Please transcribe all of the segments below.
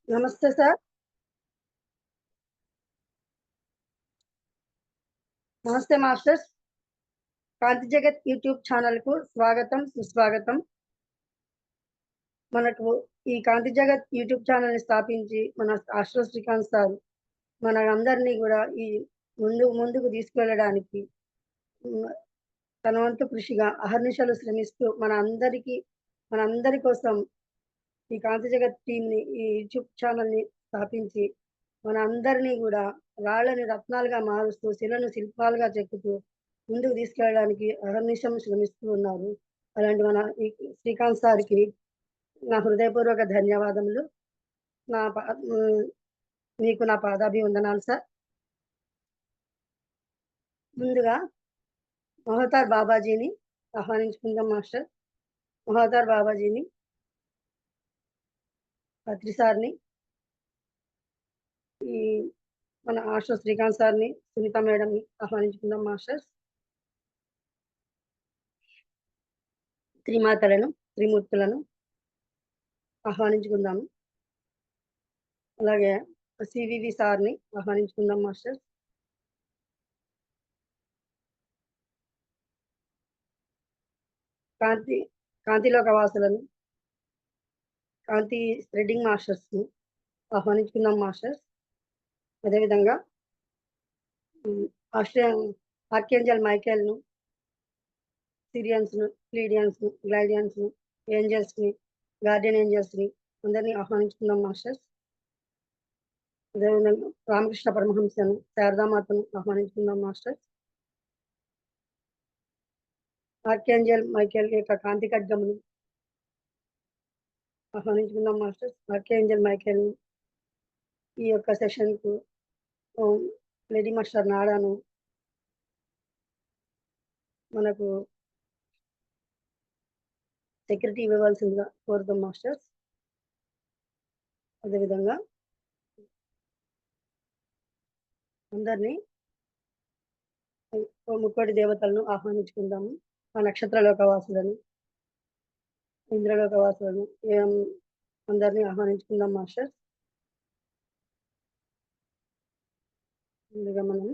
నమస్తే సార్. నమస్తే మాస్టర్స్. కాంతి జగత్ యూట్యూబ్ ఛానల్‌కు స్వాగతం, సుస్వాగతం. మనకు ఈ కాంతి జగత్ యూట్యూబ్ ఛానల్‌ని స్థాపించి మన ఆస్ట్రో శ్రీకాంత్ సార్ మనందరినీ గూడా ఈ ముందుకు తీసుకెళ్ళడానికి హ్మ్. తన వంతు కృషిగా అహర్నిశలు శ్రమిస్తూ మనందరి కోసం ఈ కాంతి జగత్ టీమ్‌ని ఈ యూట్యూబ్ ఛానల్‌ని స్థాపించి మనందరినీ గూడా రాళ్ళని రత్నాలుగా మారుస్తూ, శిలను శిల్పాలుగా చెక్కుతూ ముందుకు తీసుకెళ్ళడానికి అహర్నిశం శ్రమిస్తూ ఉన్నారు. అలాంటి మన ఈ శ్రీకాంత్ సార్‌కి నా హృదయపూర్వక ధన్యవాదములు. నా పా హ్మ్. మీకు నా పాదాభివందనాలు సార్. ముందుగా మహతార్ బాబాజీని ఆహ్వానించుకుందాం మాస్టర్. మహతార్ బాబాజీని, పత్రి సార్‌ని, ఈ మన ఆశు శ్రీకాంత్ సార్‌ని, సునీత మేడంని ఆహ్వానించుకుందాం మాస్టర్స్. త్రిమాతలను, త్రిమూర్తులను ఆహ్వానించుకుందాము. అలాగే సివివి సార్‌ని ఆహ్వానించుకుందాం మాస్టర్స్. కాంతి కాంతిలోక వాసులను, కాంతి స్ప్రెడ్డింగ్ మాస్టర్స్‌ని ఆహ్వానించుకుందాం మాస్టర్స్. అదేవిధంగా హ్మ్, ఆస్ట్రియన్ ఆర్కేంజల్ మైకేల్‌ను, సిరియన్స్‌ను, ప్లీడియన్స్‌ను, గ్లైడియన్స్‌ను, ఏంజెల్స్‌ని, గార్డియన్ ఏంజెల్స్‌ని అందరిని ఆహ్వానించుకుందాం మాస్టర్స్. అదేవిధంగా రామకృష్ణ పరమహంసను, శారదామాతను ఆహ్వానించుకుందాం మాస్టర్స్. ఆర్కేంజల్ మైకేల్ యొక్క కాంతి ఖడ్గమును ఆహ్వానించుకుందాం మాస్టర్స్. ఆర్కేంజల్ మైకేల్‌ని ఈ యొక్క సెషన్‌కు హ్మ్, లేడీ మాస్టర్ నాడాను మనకు సెక్యూరిటీ ఇవ్వవలసిందిగా కోరుతాం మాస్టర్స్. అదేవిధంగా అందరినీ ముక్కోటి దేవతలను ఆహ్వానించుకుందాము. ఆ నక్షత్రలోక వాసులను, ఇంద్రలోక వాసులను అందరినీ ఆహ్వానించుకుందాం మాస్టర్స్. ముందుగా మనం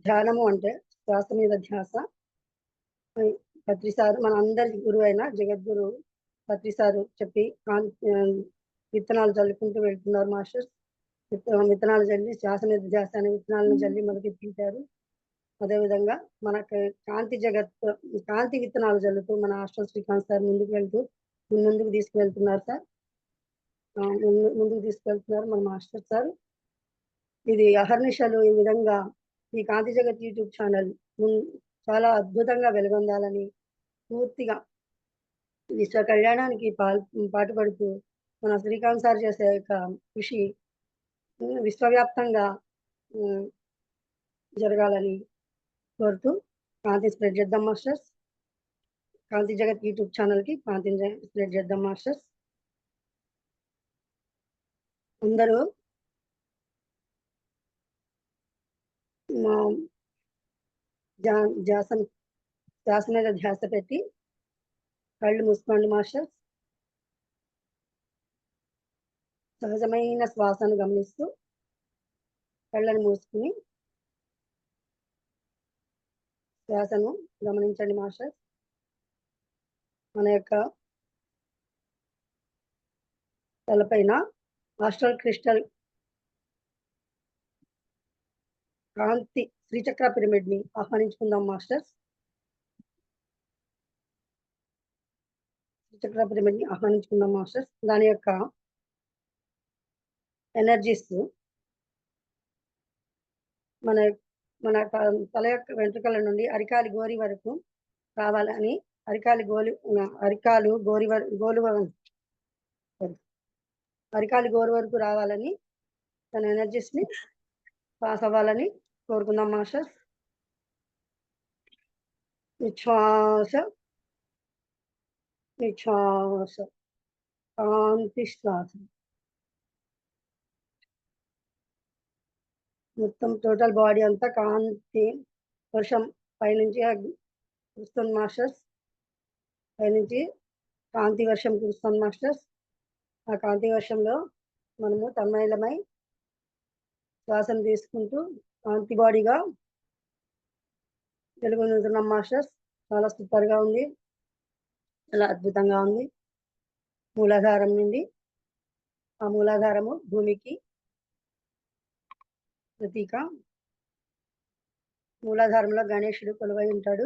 ధ్యానము అంటే శ్వాస మీద ధ్యాస. పత్రి సారు మన అందరి గురువైన జగద్గురు పత్రి సారు చెప్పి విత్తనాలు చల్లుకుంటూ వెళ్తున్నారు మాస్టర్స్. విత్తనాలు జల్లి శ్వాస మీద ధ్యాస అనే విత్తనాలను జల్లి మొదలెట్టించారు. అదేవిధంగా మనకు కాంతి విత్తనాలు జల్లుతూ మన ఆస్ట్రో శ్రీకాంత్ సార్ ముందుకు తీసుకువెళ్తున్నారు సార్. ముందుకు తీసుకెళ్తున్నారు మన మాస్టర్ సార్. ఇది అహర్నిశలు ఈ విధంగా ఈ కాంతి జగత్ యూట్యూబ్ ఛానల్ చాలా అద్భుతంగా వెలుగొందాలని పూర్తిగా విశ్వ కళ్యాణానికి పాటుపడుతూ మన శ్రీకాంత్ సార్ చేసే యొక్క కృషి విశ్వవ్యాప్తంగా జరగాలని కోరుతూ కాంతి స్ప్రెడ్ చేద్దాం మాస్టర్స్. కాంతి జగత్ యూట్యూబ్ ఛానల్‌కి కాంతిని స్ప్రెడ్ చేద్దాం మాస్టర్స్. అందరూ మా ధ్యాస మీద ధ్యాస పెట్టి కళ్ళు మూసుకోండి మాస్టర్స్. సహజమైన శ్వాసను గమనిస్తూ కళ్ళను మూసుకుని శ్వాసను గమనించండి మాస్టర్స్. మన యొక్క తలపైన ఆస్ట్రల్ క్రిస్టల్ కాంతి శ్రీచక్ర పిరమిడ్‌ని ఆహ్వానించుకుందాం మాస్టర్స్. శ్రీచక్ర పిరమిడ్‌ని ఆహ్వానించుకుందాం మాస్టర్స్. దాని యొక్క ఎనర్జీస్ మన మన తల యొక్క వెంట్రుకల నుండి అరికాలి గోరి వరకు రావాలని అరికాలు గోరు వరకు రావాలని తన ఎనర్జీస్‌ని పాస్ అవ్వాలని కోరుకుందాం మాస్టర్స్. నిశ్వాస, నిశ్వాస, కాంతి శ్వాస. మొత్తం టోటల్ బాడీ అంతా కాంతి వర్షం పైనుంచి వస్తుంది మాస్టర్స్. పైనుంచి కాంతి వర్షం కురుస్తుంది మాస్టర్స్. ఆ కాంతి వర్షంలో మనము తన్మయలమై శ్వాసను తీసుకుంటూ కాంతి బాడీగా వెలుగొందుతున్నాం మాస్టర్స్. చాలా సూపర్గా ఉంది, చాలా అద్భుతంగా ఉంది. మూలాధారం నుండి, ఆ మూలాధారము భూమికి ప్రతీక. మూలాధారంలో గణేశుడు కొలువై ఉంటాడు.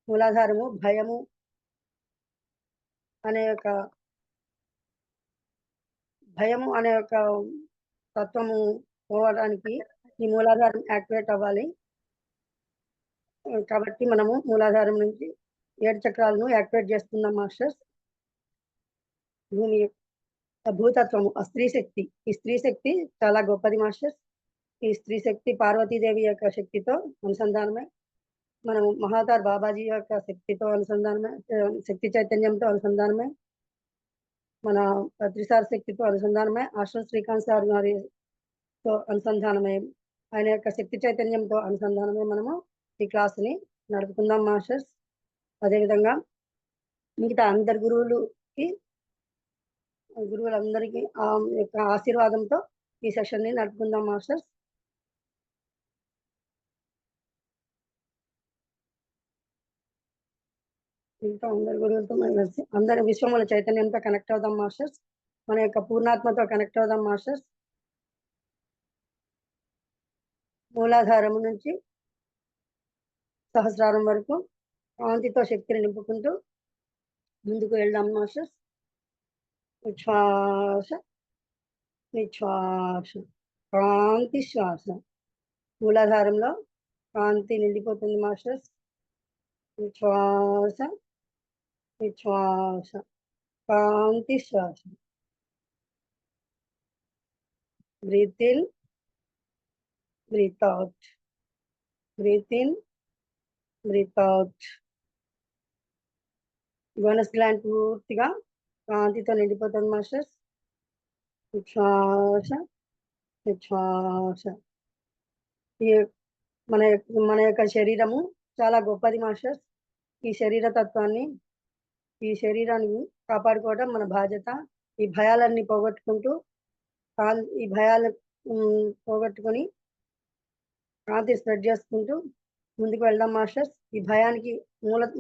మూలాధారము భయము అనే ఒక తత్వము పోవడానికి ఈ మూలాధారం యాక్టివేట్ అవ్వాలి. కాబట్టి మనము మూలాధారం నుంచి 7 చక్రాలను యాక్టివేట్ చేస్తున్నాం మాస్టర్స్. భూమి భూతత్వము, ఆ స్త్రీ శక్తి, ఈ స్త్రీ శక్తి చాలా గొప్పది మాస్టర్స్. ఈ స్త్రీ శక్తి పార్వతీదేవి యొక్క శక్తితో అనుసంధానమై, మనము మహాతార్ బాబాజీ యొక్క శక్తితో అనుసంధానమై, శక్తి చైతన్యంతో అనుసంధానమై, మన పత్రిసార్ శక్తితో అనుసంధానమై, ఆశ్రమ్ శ్రీకాంత్ సార్ గారితో అనుసంధానమై, ఆయన యొక్క శక్తి చైతన్యంతో అనుసంధానమై మనము ఈ క్లాసుని నడుపుకుందాం మాస్టర్స్. అదేవిధంగా మిగతా అందరి గురువులందరికీ ఆ యొక్క ఆశీర్వాదంతో ఈ సెషన్ని నడుపుకుందాం మాస్టర్స్. ఇంకా అందరి గురువులతో కలిసి అందరి విశ్వముల చైతన్యంతో కనెక్ట్ అవుదాం మాస్టర్స్. మన యొక్క పూర్ణాత్మతో కనెక్ట్ అవుదాం మాస్టర్స్. మూలాధారము నుంచి సహస్రారం వరకు కాంతితో శక్తిని నింపుకుంటూ ముందుకు వెళ్దాం మాస్టర్స్. ఉచ్ఛ్వాస నిశ్వాస, కాంతి శ్వాస. మూలాధారంలో కాంతి నిండిపోతుంది మాస్టర్స్. ఉచ్ఛ్వాస నిశ్వాస, కాంతి శ్వాస. Breathe in, breathe out, breathe in, breathe out. బోనస్ గ్లాండ్ పూర్తిగా కాంతితో నిండిపోతుంది మాస్టర్స్. ఉచ్ఛ్వాస నిశ్వాస. ఈ మన యొక్క శరీరము చాలా గొప్పది మాస్టర్స్. ఈ శరీర తత్వాన్ని, ఈ శరీరాన్ని కాపాడుకోవడం మన బాధ్యత. ఈ భయాలన్నీ పోగొట్టుకొని కాంతి స్ప్రెడ్ చేసుకుంటూ ముందుకు వెళ్దాం మాస్టర్స్. ఈ భయానికి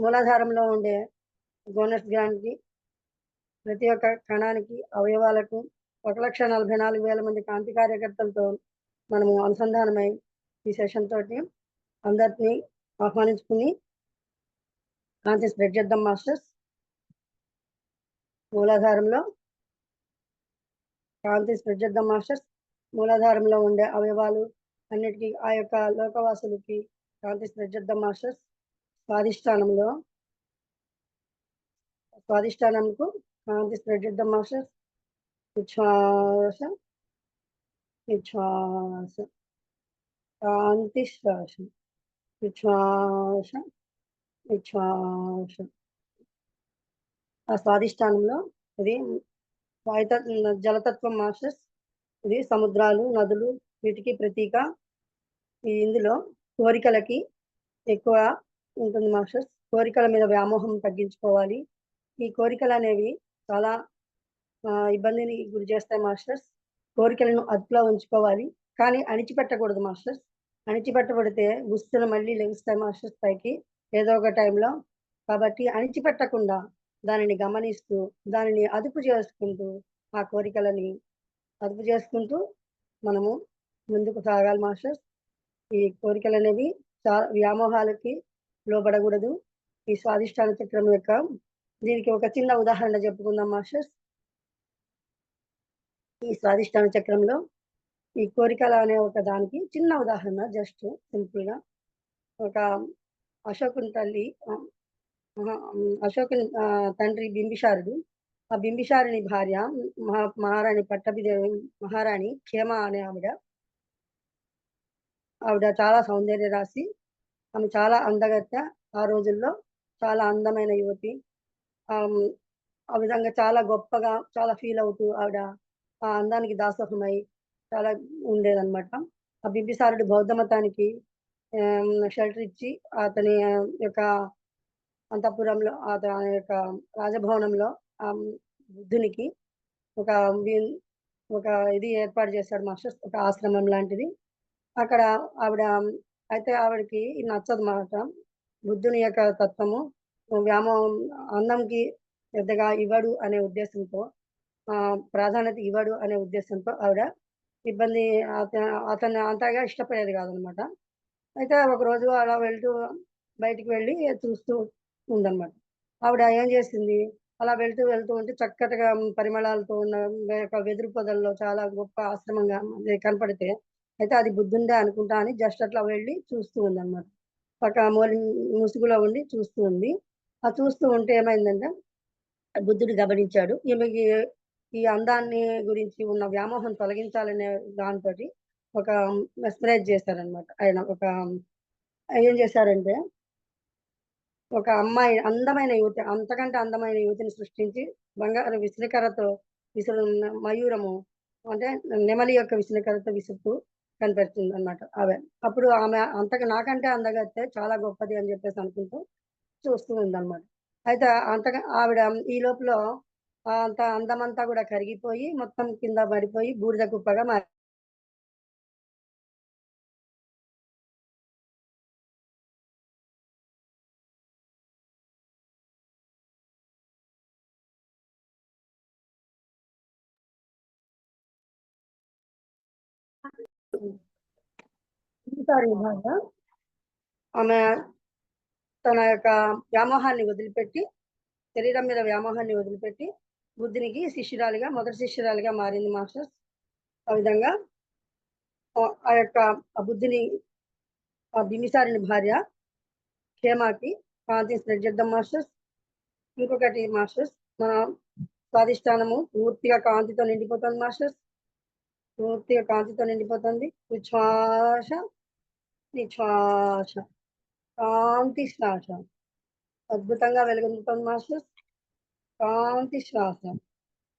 మూలాధారంలో ఉండే బోనస్ గ్లాండ్కి, ప్రతి ఒక్క కణానికి, అవయవాలకు 1,44,000 మంది కాంతి కార్యకర్తలతో మనము అనుసంధానమై ఈ సెషన్ తోటి అందరినీ ఆహ్వానించుకుని కాంతి స్ప్రెడ్ చేద్దాం మాస్టర్స్. మూలాధారంలో కాంతి స్ప్రెడ్ చేద్దాం మాస్టర్స్. మూలాధారంలో ఉండే అవయవాలు అన్నిటికీ, ఆ యొక్క లోకవాసులకి కాంతి స్ప్రెడ్ చేద్దాం మాస్టర్స్. స్వాదిష్టానంకు కాంతి స్ప్రెడ్ చేద్దాం మాస్టర్స్. ఉచ్ఛ్వాస నిశ్వాస, కాంతి శ్వాస. ఉచ్ఛ్వాస నిశ్వాస. ఆ స్వాదిష్టానంలో ఇది జలతత్వం మాస్టర్స్. ఇది సముద్రాలు, నదులు, వీటికి ప్రతీక. ఇందులో కోరికలకి ఎక్కువ ఉంటుంది మాస్టర్స్. కోరికల మీద వ్యామోహం తగ్గించుకోవాలి. ఈ కోరికలు అనేవి చాలా ఇబ్బందిని గురి చేస్తాయి మాస్టర్స్. కోరికలను అదుపులో ఉంచుకోవాలి, కానీ అణిచిపెట్టకూడదు మాస్టర్స్. అణిచిపెట్టబడితే గుస్తులు మళ్ళీ లెగుస్తాయి మాస్టర్స్ పైకి ఏదో ఒక టైంలో. కాబట్టి అణిచిపెట్టకుండా దానిని గమనిస్తూ, దానిని అదుపు చేసుకుంటూ, ఆ కోరికలని అదుపు చేసుకుంటూ మనము ముందుకు సాగాలి మాస్టర్స్. ఈ కోరికలు అనేవి వ్యామోహాలకి లోబడకూడదు. ఈ స్వాదిష్టాన చక్రం యొక్క దీనికి ఒక చిన్న ఉదాహరణ చెప్పుకుందాం మాస్టర్స్. ఈ స్వాదిష్టాన చక్రంలో ఈ కోరికలు అనే ఒక దానికి చిన్న ఉదాహరణ, జస్ట్ సింపుల్ గా ఒక అశోకుని తండ్రి బింబిసారుడు. ఆ బింబిసారుని భార్య మహారాణి పట్టభిదేవి, మహారాణి క్షేమ అనే ఆవిడ చాలా సౌందర్య రాశి. ఆమె చాలా అందగత్త. ఆ రోజుల్లో చాలా అందమైన యువతి. ఆ విధంగా చాలా గొప్పగా, చాలా ఫీల్ అవుతూ ఆవిడ ఆ అందానికి దాసోహమై చాలా ఉండేదన్నమాట. ఆ బింబిసారుడు బౌద్ధ మతానికి షెల్టర్ ఇచ్చి అతని యొక్క అంతఃపురంలో అతని యొక్క రాజభవనంలో బుద్ధునికి ఒక ఒక ఇది ఏర్పాటు చేశాడు మాస్టర్స్, ఒక ఆశ్రమం లాంటిది. అక్కడ ఆవిడ అయితే ఆవిడకి నచ్చదు మాట. బుద్ధుని యొక్క తత్వము వ్యామోహం, అందంకి పెద్దగా ఇవ్వడు అనే ఉద్దేశంతో, ప్రాధాన్యత ఇవ్వడు అనే ఉద్దేశంతో ఆవిడ ఇబ్బంది అతన్ని అంతగా ఇష్టపడేది కాదనమాట. అయితే ఒకరోజు అలా బయటికి వెళ్ళి చూస్తూ ఉందన్నమాట. ఆవిడ ఏం చేసింది, అలా వెళ్తూ వెళ్తూ ఉంటే చక్కటిగా పరిమళాలతో ఉన్న ఒక వెదురు పొదల్లో చాలా గొప్ప ఆశ్రమంగా అది కనపడితే, అయితే అది బుద్ధుందే అనుకుంటా అని జస్ట్ అట్లా వెళ్ళి చూస్తూ ఉందన్నమాట. ఒక ముసుగులో ఉండి చూస్తూ ఉంది. ఆ చూస్తూ ఉంటే ఏమైందంటే, బుద్ధుడు గమనించాడు. ఈమెకి ఈ అందాన్ని గురించి ఉన్న వ్యామోహం తొలగించాలనే దాంతోటి ఒక మెస్మరైజ్ చేశారనమాట. ఆయన ఏం చేశారంటే, ఒక అమ్మాయి అందమైన యువతి, అంతకంటే అందమైన యువతిని సృష్టించి బంగారు విసనకర్రతో మయూరము అంటే నెమలి యొక్క విసనకర్రతో విసురుతూ కనిపెడుతుందన్నమాట ఆమె. అప్పుడు ఆమె అంతగా నాకంటే అందగత్తె చాలా గొప్పది అని చెప్పేసి అనుకుంటూ చూస్తూ ఉందన్నమాట. అయితే అంతగా ఆవిడ ఈ లోపల అంత అందమంతా కూడా కరిగిపోయి మొత్తం కింద పడిపోయి బూడిద కుప్పగా మారి ఈసారి భాగ ఆమె తన యొక్క వ్యామోహాన్ని వదిలిపెట్టి, శరీరం మీద వ్యామోహాన్ని వదిలిపెట్టి బుద్ధునికి శిష్యురాలిగా, మొదటి శిష్యురాలిగా మారింది మాస్టర్స్. ఆ విధంగా ఆ యొక్క బుద్ధుని బింబిసారుని భార్య క్షేమాకి కాంతిని స్ప్రెడ్ చేద్దాం మాస్టర్స్. ఇంకొకటి మాస్టర్స్, మన స్వాధిష్టానము పూర్తిగా కాంతితో నిండిపోతుంది మాస్టర్స్. పూర్తిగా కాంతితో నిండిపోతుంది. ఉచ్ఛ్వాస నిశ్వాస, కాంతి శ్వాస అద్భుతంగా వెలుగొందుతుంది మాస్టర్స్. కాంతి శ్వాస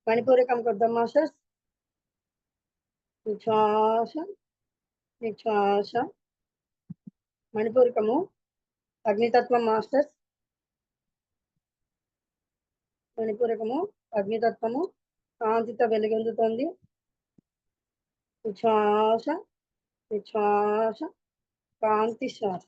మణిపూరకం కొద్దాం మాస్టర్స్. ఉచ్ఛ్వాస నిశ్వాస మణిపూరకము అగ్నితత్వం మాస్టర్స్. మణిపూరకము అగ్నితత్వము కాంతితో వెలుగొందుతుంది. ఉచ్ఛ్వాస నిశ్వాస కాంతి శ్వాస.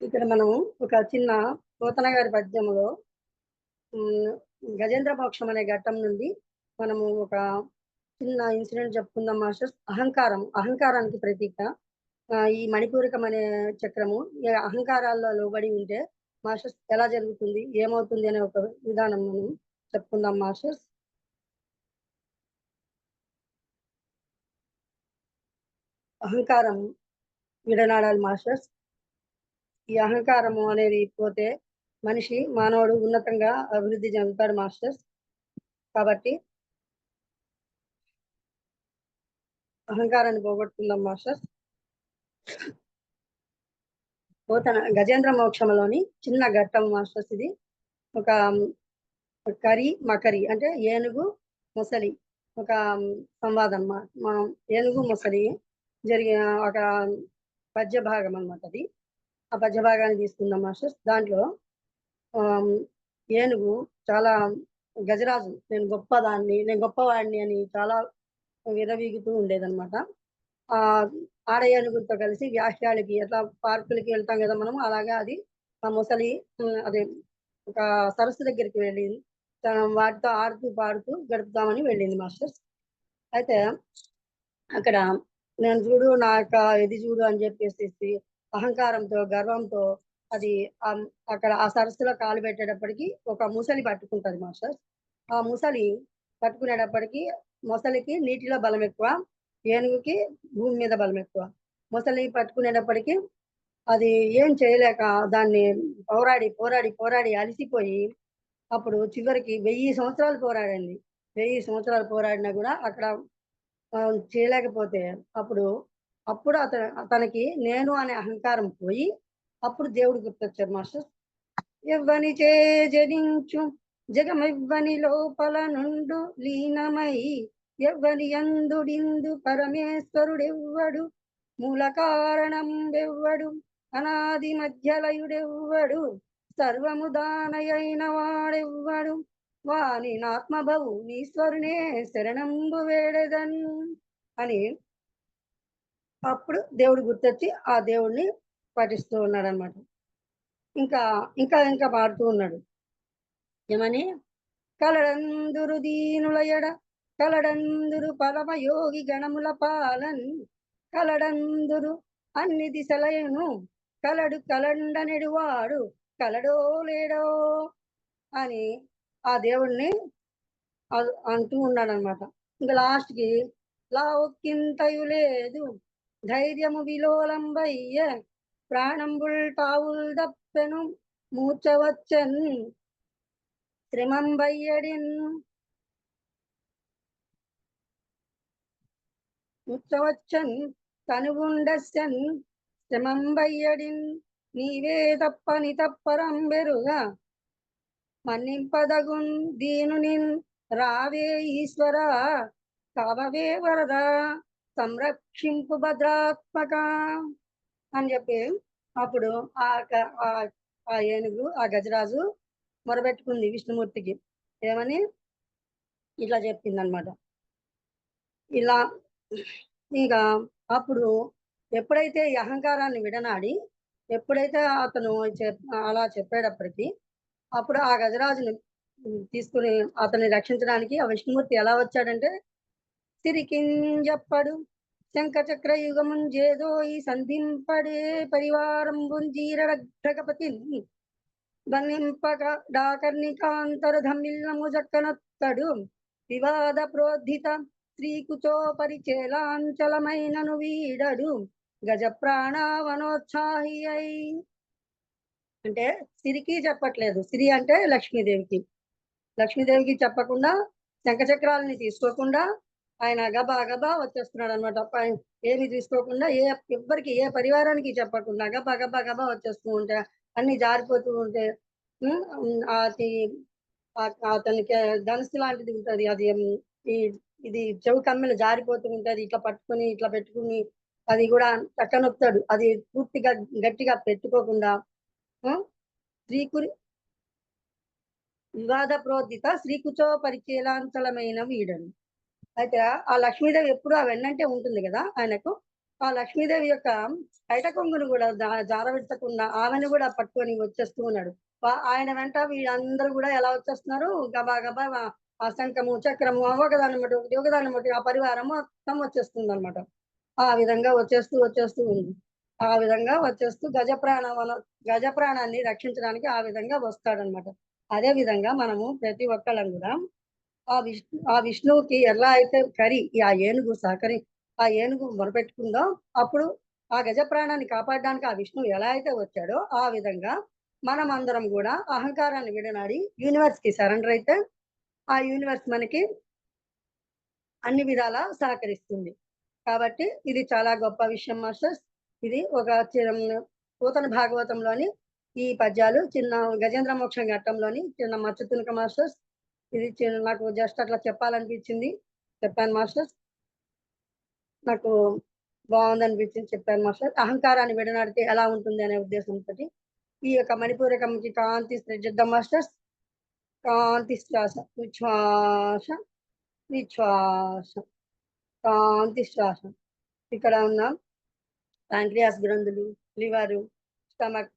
ఇక్కడ మనము ఒక చిన్న పోతన గారి పద్యంలో గజేంద్ర మోక్షం అనే ఘట్టం నుండి మనము ఒక చిన్న ఇన్సిడెంట్ చెప్పుకుందాం మాస్టర్స్. అహంకారానికి ప్రతీక ఈ మణిపూరకం అనే చక్రము. ఈ అహంకారాల్లో లోబడి ఉంటే మాస్టర్స్ ఎలా జరుగుతుంది, ఏమవుతుంది అనే ఒక విధానం మనం చెప్పుకుందాం మాస్టర్స్. అహంకారం విడనాడాలి మాస్టర్స్. ఈ అహంకారము అనేది పోతే మానవుడు ఉన్నతంగా అభివృద్ధి చెందుతాడు మాస్టర్స్. కాబట్టి అహంకారాన్ని పోగొట్టుకుందాం మాస్టర్స్. పోతన గజేంద్ర మోక్షంలోని చిన్న ఘట్టం మాస్టర్స్ ఇది. ఒక మకరి అంటే ఏనుగు మొసలి ఒక సంవాదం మనం ఏనుగు మొసలి జరిగిన ఒక పద్య భాగం అన్నమాట అది. ఆ పద్య భాగాన్ని తీసుకుందాం మాస్టర్స్. దాంట్లో ఏనుగు చాలా గజరాజు, నేను గొప్పవాడిని అని చాలా విరవీగుతూ ఉండేదన్నమాట. ఆడ ఏనుగుతో కలిసి వ్యాఖ్యాలకి ఎట్లా పార్కులకి వెళ్తాం కదా మనం, అలాగా అది ఆ మొసలి అదే ఒక సరస్సు దగ్గరికి వెళ్ళింది. వాటితో ఆడుతూ పాడుతూ గడుపుతామని వెళ్ళింది మాస్టర్స్. అయితే అక్కడ నేను చూడు నా యొక్క ఇది చూడు అని చెప్పేసి అహంకారంతో గర్వంతో అది అక్కడ ఆ సరస్సులో కాలు పెట్టేటప్పటికి ఒక ముసలి పట్టుకుంటది మాస్టర్స్. ఆ ముసలి పట్టుకునేటప్పటికి మొసలికి నీటిలో బలం ఎక్కువ, ఏనుగుకి భూమి మీద బలం ఎక్కువ. మొసలి పట్టుకునేటప్పటికి అది ఏం చేయలేక దాన్ని పోరాడి పోరాడి పోరాడి అలసిపోయి అప్పుడు చివరికి 1000 సంవత్సరాలు పోరాడింది. 1000 సంవత్సరాలు పోరాడినా కూడా అక్కడ చేయలేకపోతే అప్పుడు అప్పుడు తనకి నేను అనే అహంకారం పోయి అప్పుడు దేవుడు గుర్తొచ్చారు మాస్టర్. ఎవ్వని చే జనించు జగమెవ్వని లోపల నుండు లీనమై ఎవ్వని యందుడిందు పరమేశ్వరుడెవ్వడు మూల కారణం వెవ్వడు అనాది మధ్యలయుడెవ్వడు సర్వము దానయైన వాడెవ్వడు వాని నాత్మభవు ఈశ్వరునే శరణంబు వేడెదన్ అని అప్పుడు దేవుడు గుర్తొచ్చి ఆ దేవుడిని పఠిస్తూ ఉన్నాడు అనమాట. ఇంకా ఇంకా ఇంకా పాడుతూ ఉన్నాడు. ఏమని? కలడందురు దీనులయడ కలడందురు పరమయోగి గణముల పాలన్ కలడందురు అన్ని దిశలయను కలడు కలండనెడువాడు కలడో లేడో అని ఆ దేవుణ్ణి అంటూ ఉన్నాడు అనమాట. ఇంకా లాస్ట్కి లా ఒక్కింతయు లేదు ధైర్యము విలోలంబయ్య ప్రాణంబుల్ టావుల్ దప్పెను మూర్చవచ్చన్ శ్రమంబయ్యడిన్ మూర్చవచ్చన్ తనువుండస్యన్ శ్రమంబయ్యడిన్ నీవే తప్పని తప్పరంబెరుగా మన్నింపదగున్ దీనునిన్ రావే ఈశ్వర కావవే వరద సంరక్షింపు భద్రాత్మక అని చెప్పి అప్పుడు ఆ ఏనుగు ఆ గజరాజు మొరబెట్టుకుంది విష్ణుమూర్తికి. ఏమని? ఇట్లా చెప్పిందనమాట. ఇలా ఇంకా అప్పుడు ఎప్పుడైతే ఈ అహంకారాన్ని విడనాడి ఎప్పుడైతే అతను అలా చెప్పేటప్పటికి అప్పుడు ఆ గజరాజుని తీసుకుని అతన్ని రక్షించడానికి ఆ విష్ణుమూర్తి ఎలా వచ్చాడంటే సిరికింజప్పడు శంఖచక్ర యుగముంజేదో ఈ సంధింపడే పరివారం బుంజీరగపతి బంధింపక డాకర్ణికాంతరధమిల్లము జక్కనొత్తడు వివాద ప్రోద్ధిత శ్రీకుచో పరిచేలాంచలమైనను వీడడు గజ ప్రాణవనోత్సాహి అయి. అంటే సిరికి చెప్పట్లేదు. సిరి అంటే లక్ష్మీదేవికి. లక్ష్మీదేవికి చెప్పకుండా శంఖచక్రాలని తీసుకోకుండా ఆయన గబా గబా వచ్చేస్తున్నాడు అనమాట. ఏమి తీసుకోకుండా ఎవ్వరికి ఏ పరివారానికి చెప్పకుండా గబా గబా గబా వచ్చేస్తూ ఉంటే అన్ని జారిపోతూ ఉంటే అది అతనికి ధనుసు లాంటిది ఉంటుంది. అది ఇది చెవు కమ్మెలు జారిపోతూ ఉంటుంది. ఇట్లా పట్టుకుని ఇట్లా పెట్టుకుని అది కూడా చక్కనొప్తాడు. అది పూర్తిగా గట్టిగా పెట్టుకోకుండా శ్రీకురి వివాద ప్రోద్ధిత శ్రీకుచో పరిచయలాంచలమైన వీడను. అయితే ఆ లక్ష్మీదేవి ఎప్పుడు ఆ వెన్నంటే ఉంటుంది కదా ఆయనకు. ఆ లక్ష్మీదేవి యొక్క బయట కొంగును కూడా జారవిడ్చకుండా ఆమెను కూడా పట్టుకొని వచ్చేస్తూ ఉన్నాడు. ఆయన వెంట వీళ్ళందరూ కూడా ఎలా వచ్చేస్తున్నారు? గబా గబా ఆ శంఖము చక్రము ఒకదాని ఒకదాని ఆ పరివారం మొత్తం వచ్చేస్తుంది అనమాట. ఆ విధంగా వచ్చేస్తూ ఉంది. ఆ విధంగా వచ్చేస్తూ గజప్రాణాన్ని రక్షించడానికి ఆ విధంగా వస్తాడనమాట. అదే విధంగా మనము ప్రతి ఒక్కళ్ళం కూడా ఆ విష్ణువుకి ఎలా అయితే ఆ ఏనుగు ఆ ఏనుగు మొరపెట్టుకుందో అప్పుడు ఆ గజప్రాణాన్ని కాపాడడానికి ఆ విష్ణువు ఎలా అయితే వచ్చాడో ఆ విధంగా మనం అందరం కూడా అహంకారాన్ని విడనాడి యూనివర్స్ కి సరెండర్ అయితే ఆ యూనివర్స్ మనకి అన్ని విధాలా సహకరిస్తుంది. కాబట్టి ఇది చాలా గొప్ప విషయం మాస్టర్స్. ఇది ఒక నూతన భాగవతంలోని ఈ పద్యాలు చిన్న గజేంద్ర మోక్షం ఘట్టంలోని చిన్న మచ్చతునక మాస్టర్స్. ఇది నాకు జస్ట్ అట్లా చెప్పాలనిపించింది, చెప్పాను మాస్టర్స్. నాకు బాగుందనిపించింది, చెప్పాను మాస్టర్. అహంకారాన్ని విడనాడితే ఎలా ఉంటుంది అనే ఉద్దేశంతో ఈ యొక్క మణిపూరకంకి కాంతి చేద్దాం మాస్టర్స్. కాంతి శ్వాస, విశ్వాస విశ్వాస, కాంతి శ్వాస. ఇక్కడ ఉన్న ప్యాంక్రియాస్ గ్రంథులు, లివరు, స్టమక్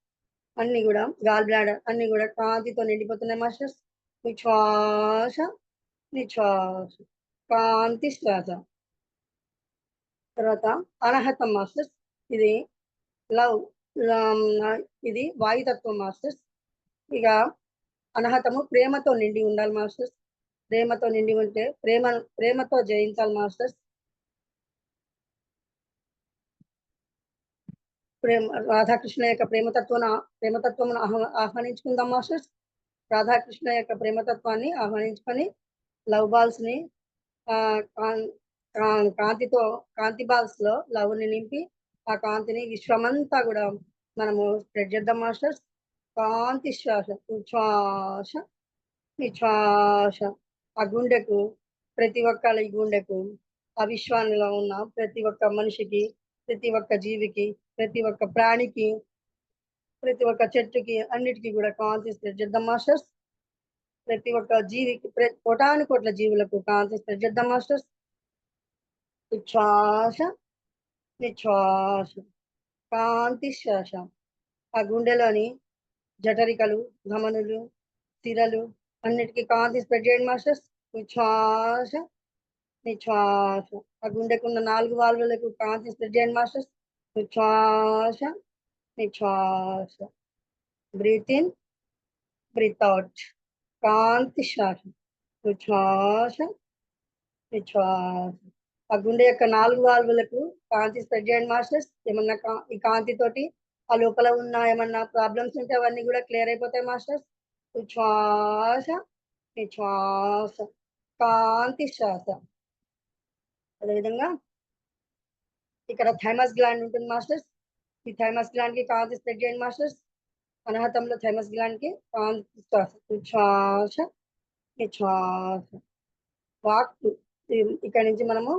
అన్ని కూడా, గాల్ బ్లాడర్ అన్ని కూడా కాంతితో నిండిపోతున్నాయి మాస్టర్స్. విశ్వాస నిశ్వాస, కాంతి శ్వాస. తర్వాత అనహతం మాస్టర్స్. ఇది లవ్, ఇది వాయుతత్వం మాస్టర్స్. ఇక అనహతము ప్రేమతో నిండి ఉండాలి మాస్టర్స్. ప్రేమతో నిండి ఉంటే ప్రేమతో జయించాలి మాస్టర్స్. రాధాకృష్ణ యొక్క ప్రేమతత్వం ఆహ్వానించుకుందాం మాస్టర్స్. రాధాకృష్ణ యొక్క ప్రేమతత్వాన్ని ఆహ్వానించుకొని లవ్ బాల్స్ ని కాంతి బాల్స్ లో లవ్ ని నింపి ఆ కాంతిని విశ్వమంతా కూడా మనము స్ప్రెడ్ చేద్దాం మాస్టర్స్. కాంతి శ్వాస, ఉచ్ఛ్వాస నిశ్వాస. ఆ గుండెకు, ప్రతి ఒక్కళ్ళ గుండెకు, ఆ విశ్వానిలో ఉన్న ప్రతి ఒక్క మనిషికి, ప్రతి ఒక్క జీవికి, ప్రతి ఒక్క ప్రాణికి, ప్రతి ఒక్క చెట్టుకి, అన్నిటికీ కూడా కాంతి స్ప్రెడ్ చేద్దాం మాస్టర్స్. ప్రతి ఒక్క జీవికి, కోటాను కోట్ల జీవులకు కాంతి స్ప్రెడ్ చేద్దాం మాస్టర్స్. ఉచ్ఛ్వాస నిశ్వాస, కాంతి శ్వాస. ఆ గుండెలోని జఠరికలు, ధమనులు, సిరలు అన్నిటికీ కాంతి స్ప్రెడ్ చేయండి మాస్టర్స్. ఉచ్ఛ్వాస నిశ్వాస. ఆ గుండెకున్న 4 వాల్వులకు కాంతి స్ప్రెడ్ చేయండి మాస్టర్స్. ఉచ్ఛ్వాస నిశ్వాస. Breathe in, breathe out. కాంతి శ్వాస, ఉచ్ఛ్వాస నిశ్వాస. ఆ గుండె యొక్క 4 వాల్వులకు కాంతి స్ప్రెడ్ చేయండి మాస్టర్స్. ఏమన్నా ఈ కాంతి తోటి ఆ లోపల ఉన్న ఏమన్నా ప్రాబ్లమ్స్ ఉంటే అవన్నీ కూడా క్లియర్ అయిపోతాయి మాస్టర్స్. ఉచ్ఛ్వాస నిశ్వాస, కాంతి శ్వాస. అదేవిధంగా ఇక్కడ థైమస్ గ్లాండ్ ఉంటుంది మాస్టర్స్. ఈ థైమస్ గ్లాండ్ కి కాంతి స్ప్రెడ్ చేయండి మాస్టర్స్. అనాహతంలో థైమస్ గ్లాండ్ కి కాంతి శ్వాస, ఉచ్ఛ్వాస నిశ్వాస. వాక్, ఇక్కడ నుంచి మనము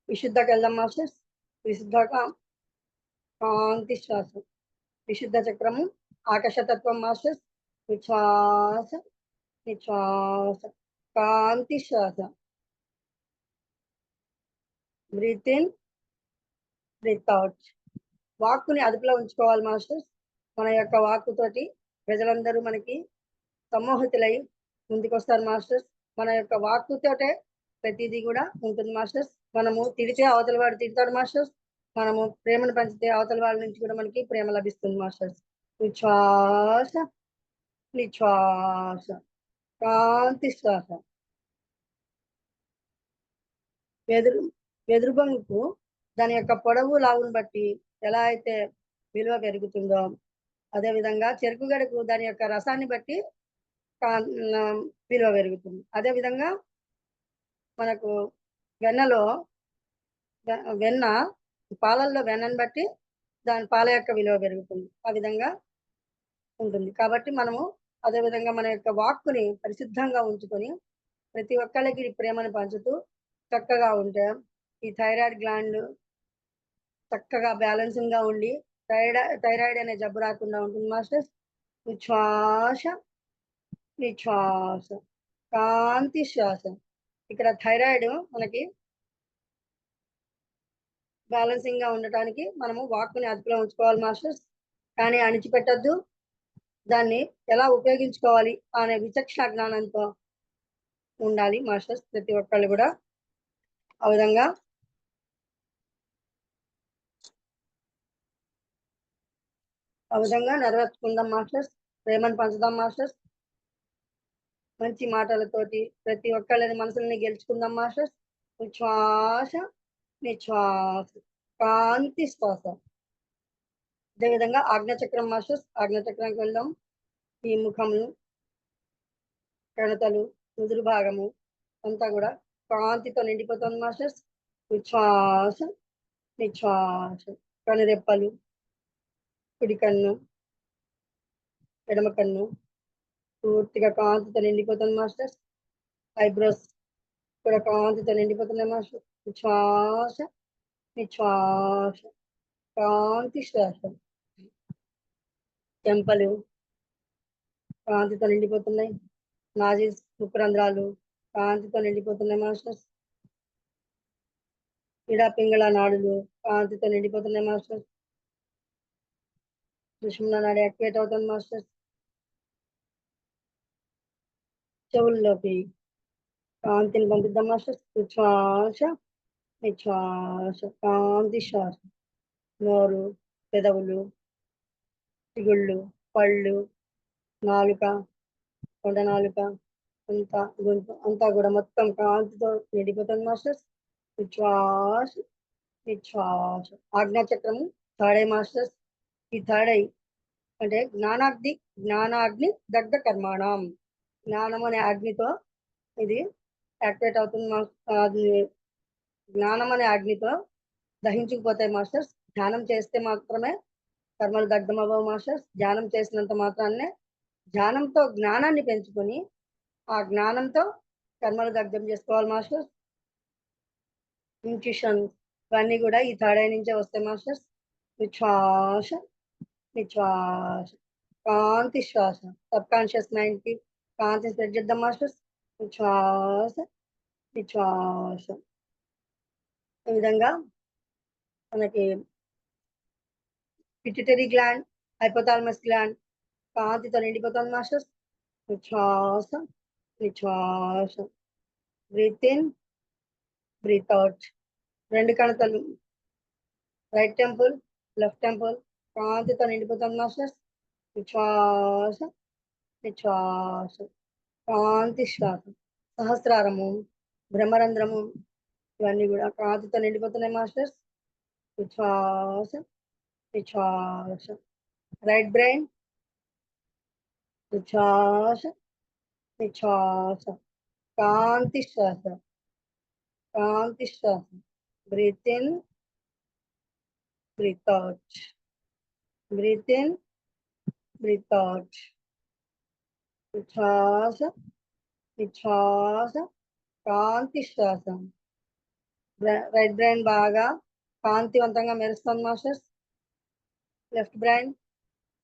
విశుద్ధకి వెళ్దాం మాస్టర్స్. విశుద్ధగా కాంతి శ్వాస, విశుద్ధ చక్రము, ఆకాశతత్వం మాస్టర్స్. ఉచ్ఛ్వాస నిశ్వాస, కాంతి శ్వాస. Breathe in, breathe out. వాక్కుని అదుపులో ఉంచుకోవాలి మాస్టర్స్. మన యొక్క వాక్కు తోటి ప్రజలందరూ మనకి సమ్మోహితులై ముందుకు వస్తారు మాస్టర్స్. మన యొక్క వాక్కుతోటే ప్రతిదీ కూడా ఉంటుంది మాస్టర్స్. మనము తిడితే అవతల వాడు తిడతాడు మాస్టర్స్. మనము ప్రేమను పంచితే అవతల వాళ్ళ నుంచి కూడా మనకి ప్రేమ లభిస్తుంది మాస్టర్స్. ఉచ్ఛ్వాస నిశ్వాస, కాంతి శ్వాస. వెదురు బొంగుకు దాని యొక్క పొడవు లావును బట్టి ఎలా అయితే విలువ పెరుగుతుందో, అదేవిధంగా చెరుకు గడకు దాని యొక్క రసాన్ని బట్టి విలువ పెరుగుతుంది. అదేవిధంగా మనకు వెన్నలో వెన్న, పాలల్లో వెన్నను బట్టి దాని పాల యొక్క విలువ పెరుగుతుంది. ఆ విధంగా ఉంటుంది. కాబట్టి మనము అదేవిధంగా మన యొక్క వాక్కుని పరిశుద్ధంగా ఉంచుకొని ప్రతి ఒక్కరికి ప్రేమను పంచుతూ చక్కగా ఉంటే ఈ థైరాయిడ్ గ్లాండ్ చక్కగా బ్యాలెన్సింగ్ గా ఉండి థైరాయిడ్ అనే జబ్బు రాకుండా ఉంటుంది మాస్టర్స్. ఉచ్ఛ్వాస నిశ్వాస, కాంతి శ్వాస. ఇక్కడ థైరాయిడ్ మనకి బ్యాలెన్సింగ్ గా ఉండటానికి మనము వాక్కుని అదుపులో ఉంచుకోవాలి మాస్టర్స్. కానీ అణిచిపెట్టద్దు. దాన్ని ఎలా ఉపయోగించుకోవాలి అనే విచక్షణ జ్ఞానంతో ఉండాలి మాస్టర్స్ ప్రతి ఒక్కళ్ళు కూడా. ఆ విధంగా నెరవేర్చుకుందాం మాస్టర్స్. ప్రేమను పంచుదాం మాస్టర్స్. మంచి మాటలతోటి ప్రతి ఒక్కళ్ళని మనసుల్ని గెలుచుకుందాం మాస్టర్స్. ఉచ్ఛ్వాస నిశ్వాస, కాంతి శ్వాస. అదేవిధంగా ఆజ్ఞాచక్రం మాస్టర్స్. ఆజ్ఞాచక్రానికి వెళ్దాం. ఈ ముఖము, కణతలు, ముదురు భాగము అంతా కూడా కాంతితో నిండిపోతుంది మాస్టర్స్. ఉచ్ఛ్వాస నిశ్వాస. కనురెప్పలు, కుడి కన్ను, ఎడమ కన్ను పూర్తిగా కాంతితో నిండిపోతుంది మాస్టర్స్. ఐబ్రోస్ కూడా కాంతితో నిండిపోతున్నాయి మాస్టర్. ఉచ్ఛ్వాస నిశ్వాస, కాంతి శ్వాస. చెంపలు కాంతితో నిండిపోతున్నాయి. నాజిల్స్, ముక్కురంధ్రాలు కాంతితో నిండిపోతున్నాయి మాస్టర్స్. ఇడా పింగళ నాడులు కాంతితో నిండిపోతున్నాయి మాస్టర్స్. సుషుమ్నా నాడి యాక్టివేట్ అవుతుంది మాస్టర్స్. చెవుల్లోకి కాంతిని పంపిద్దాం మాస్టర్స్. ఉచ్ఛ్వాస నిశ్వాస, కాంతి శ్వాస. నోరు, పెదవులు, చిగుళ్ళు, పళ్ళు, నాలుక, కొండ నాలుక అంతా, గొంతు అంతా కూడా మొత్తం కాంతితో నిండిపోతుంది మాస్టర్స్. ఉచ్ఛ్వాస నిశ్వాస. ఆజ్ఞాచక్రము థర్డ్ ఐ మాస్టర్స్. ఈ థర్డ్ ఐ అంటే జ్ఞానాగ్ని దగ్ధ కర్మాణం. జ్ఞానం అనే అగ్నితో ఇది యాక్టివేట్ అవుతుంది. జ్ఞానం అనే అగ్నితో దహించుకుపోతాయి మాస్టర్స్. ధ్యానం చేస్తే మాత్రమే కర్మలు దగ్ధమవ్వవు మాస్టర్స్. ధ్యానం చేసినంత మాత్రాన్నే ధ్యానంతో జ్ఞానాన్ని పెంచుకొని ఆ జ్ఞానంతో కర్మలు దగ్ధం చేసుకోవాలి మాస్టర్స్. ఇంట్యూషన్ ఇవన్నీ కూడా ఈ థర్డ్ ఐ నుంచే వస్తాయి మాస్టర్స్. విశ్వాస విశ్వాస కాంతి శ్వాస సబ్ కాన్షియస్ మైండ్ కి కాంతి స్ప్రెడ్ చేద్దాం మాస్టర్స్. విశ్వాస విశ్వాస ఈ విధంగా మనకి పిట్యూటరీ గ్లాండ్, హైపోథాలమస్ గ్లాండ్ కాంతితో నిండిపోతుంది మాస్టర్స్. విశ్వాస విశ్వాస బ్రీత్ ఇన్ బ్రీత్ అవుట్. రెండు కణతలు రైట్ టెంపుల్ లెఫ్ట్ టెంపుల్ కాంతితో నిండిపోతుంది మాస్టర్స్. విశ్వాస విశ్వాస కాంతి శ్వాస. సహస్రారము బ్రహ్మరంధ్రము ఇవన్నీ కూడా కాంతితో నిండిపోతున్నాయి మాస్టర్స్. విశ్వాస విశ్వాస రైట్ బ్రెయిన్ విశ్వాస విశ్వాస కాంతి శ్వాస కాంతి శ్వాస. Breathe in breathe out breathe in breathe out. విశ్వాస విశ్వాస కాంతి శ్వాస. రైట్ బ్రెయిన్ బాగా కాంతివంతంగా మెరుస్తుంది మాస్టర్స్. లెఫ్ట్ బ్రెయిన్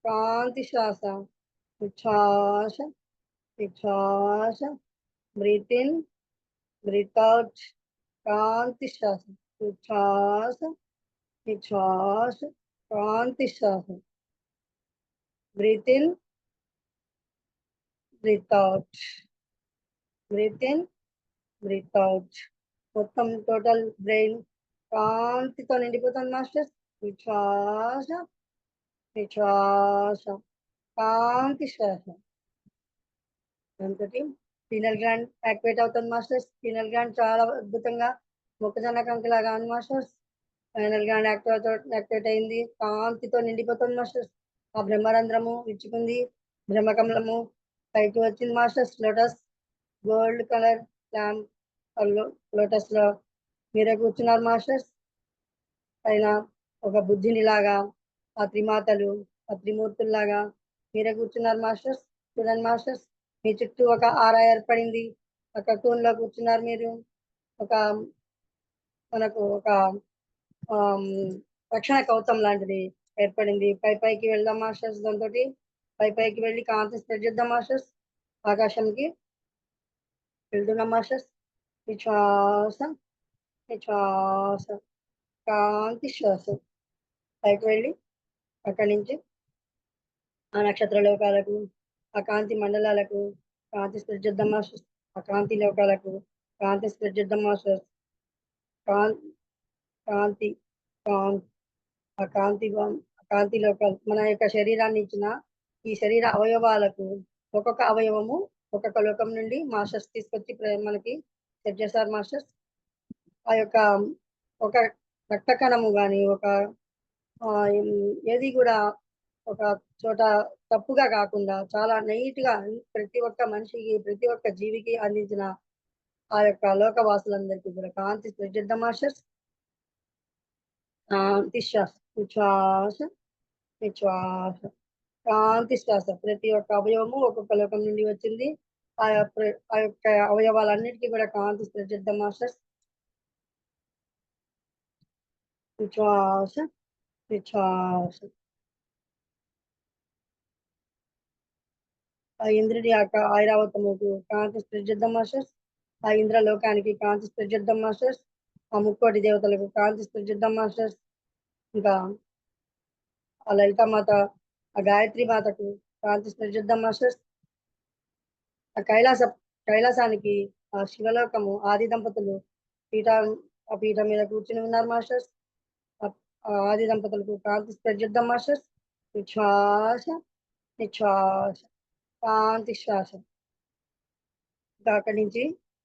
కాంతి శ్వాస. విశ్వాస విశ్వాస బ్రీత్ ఇన్ బ్రీత్ అవుట్ కాంతి శ్వాస. విశ్వాస విశ్వాస కాంతి శ్వాస. Breathe in breathe out breathe in breathe out. మొత్తం టోటల్ బ్రెయిన్ కాంతితో నిండిపోతుంది మాస్టర్స్. విశ్వాస విశ్వాస కాంతి శ్వాస. దాంతో పీనల్ గ్లాండ్ యాక్టివేట్ అవుతుంది మాస్టర్స్. పీనల్ గ్లాండ్ చాలా అద్భుతంగా మొక్కజొన్న కంకిలాగా ఉంది మాస్టర్స్. పీనల్ గ్లాండ్ యాక్టివేట్ అయింది, కాంతితో నిండిపోతుంది మాస్టర్స్. ఆ బ్రహ్మరంధ్రము ఇచ్చుకుంది, బ్రహ్మకమలము పైకి వచ్చింది masters. Lotus gold colour lotus లో మీరే కూర్చున్నారు మాస్టర్స్. పైన ఒక బుద్ధిని లాగా ఆ త్రిమాతలు ఆ త్రిమూర్తుల్లాగా మీరే కూర్చున్నారు మాస్టర్స్. చూడండి మాస్టర్స్, మీ చుట్టూ ఒక ఆరా ఏర్పడింది. ఒక కకూన్ లో కూర్చున్నారు మీరు. ఒక మనకు ఒక రక్షణ కవచం లాంటిది ఏర్పడింది. పైకి వెళ్దాం మాస్టర్స్. దాంతో పైకి వెళ్ళి కాంతి స్ప్రెడ్ చేద్దాం మాస్టర్స్. ఆకాశంకి వెళ్తున్నాం మాస్టర్స్. విశ్వాస విశ్వాస కాంతి శ్వాస. పైకి వెళ్ళి అక్కడి నుంచి ఆ నక్షత్ర లోకాలకు, ఆ కాంతి మండలాలకు కాంతి స్ప్రెడ్ చేద్దాం మాస్టర్స్. ఆ కాంతి లోకాలకు కాంతి స్ప్రెడ్ చేద్దాం మాస్టర్స్. కాంతి కాంతి ఆ కాంతి లోకాలు మన యొక్క శరీరాన్ని ఇచ్చిన ఈ శరీర అవయవాలకు ఒక్కొక్క అవయవము ఒక్కొక్క లోకం నుండి మాస్టర్స్ తీసుకొచ్చి మనకి సెట్ చేస్తారు మాస్టర్స్. ఆ యొక్క ఒక రక్త కణము కానీ ఒక ఏది కూడా ఒక చోట తప్పుగా కాకుండా చాలా నీట్ గా ప్రతి ఒక్క మనిషికి ప్రతి ఒక్క జీవికి అందించిన ఆ యొక్క లోకవాసులందరికీ కూడా కాంతి స్ప్రెడ్ చేద్దాం మాస్టర్స్. కాంతి శ్వాస విశ్వాస విశ్వాస కాంతి శ్వాస. ప్రతి ఒక్క అవయవము ఒక్కొక్క లోకం నుండి వచ్చింది. ఆ యొక్క అవయవాలన్నిటికీ కూడా కాంతి స్ప్రెడ్ చేద్దాం మాస్టర్స్. విశ్వాస విశ్వాస. ఆ ఇంద్రుడి యొక్క ఐరావతముకు కాంతి స్ప్రెడ్ చేద్దాం మాస్టర్స్. ఆ ఇంద్ర లోకానికి కాంతి స్ప్రెడ్ చేద్దాం మాస్టర్స్. ఆ ముక్కోటి దేవతలకు కాంతి స్ప్రెడ్ చేద్దాం మాస్టర్స్. ఇంకా ఆ లలితామాత, ఆ గాయత్రి మాతకు కాంతి స్ప్రెడ్ చేద్దాం మాస్టర్స్. ఆ కైలాసానికి ఆ శివలోకము ఆది దంపతులు ఆ పీఠం మీద కూర్చుని ఉన్నారు మాస్టర్స్. ఆ ఆది దంపతులకు కాంతి స్ప్రెడ్ చేద్దాం మాస్టర్స్. విశ్వాస విశ్వాస కాంతి శ్వాస. ఇంకా అక్కడి నుంచి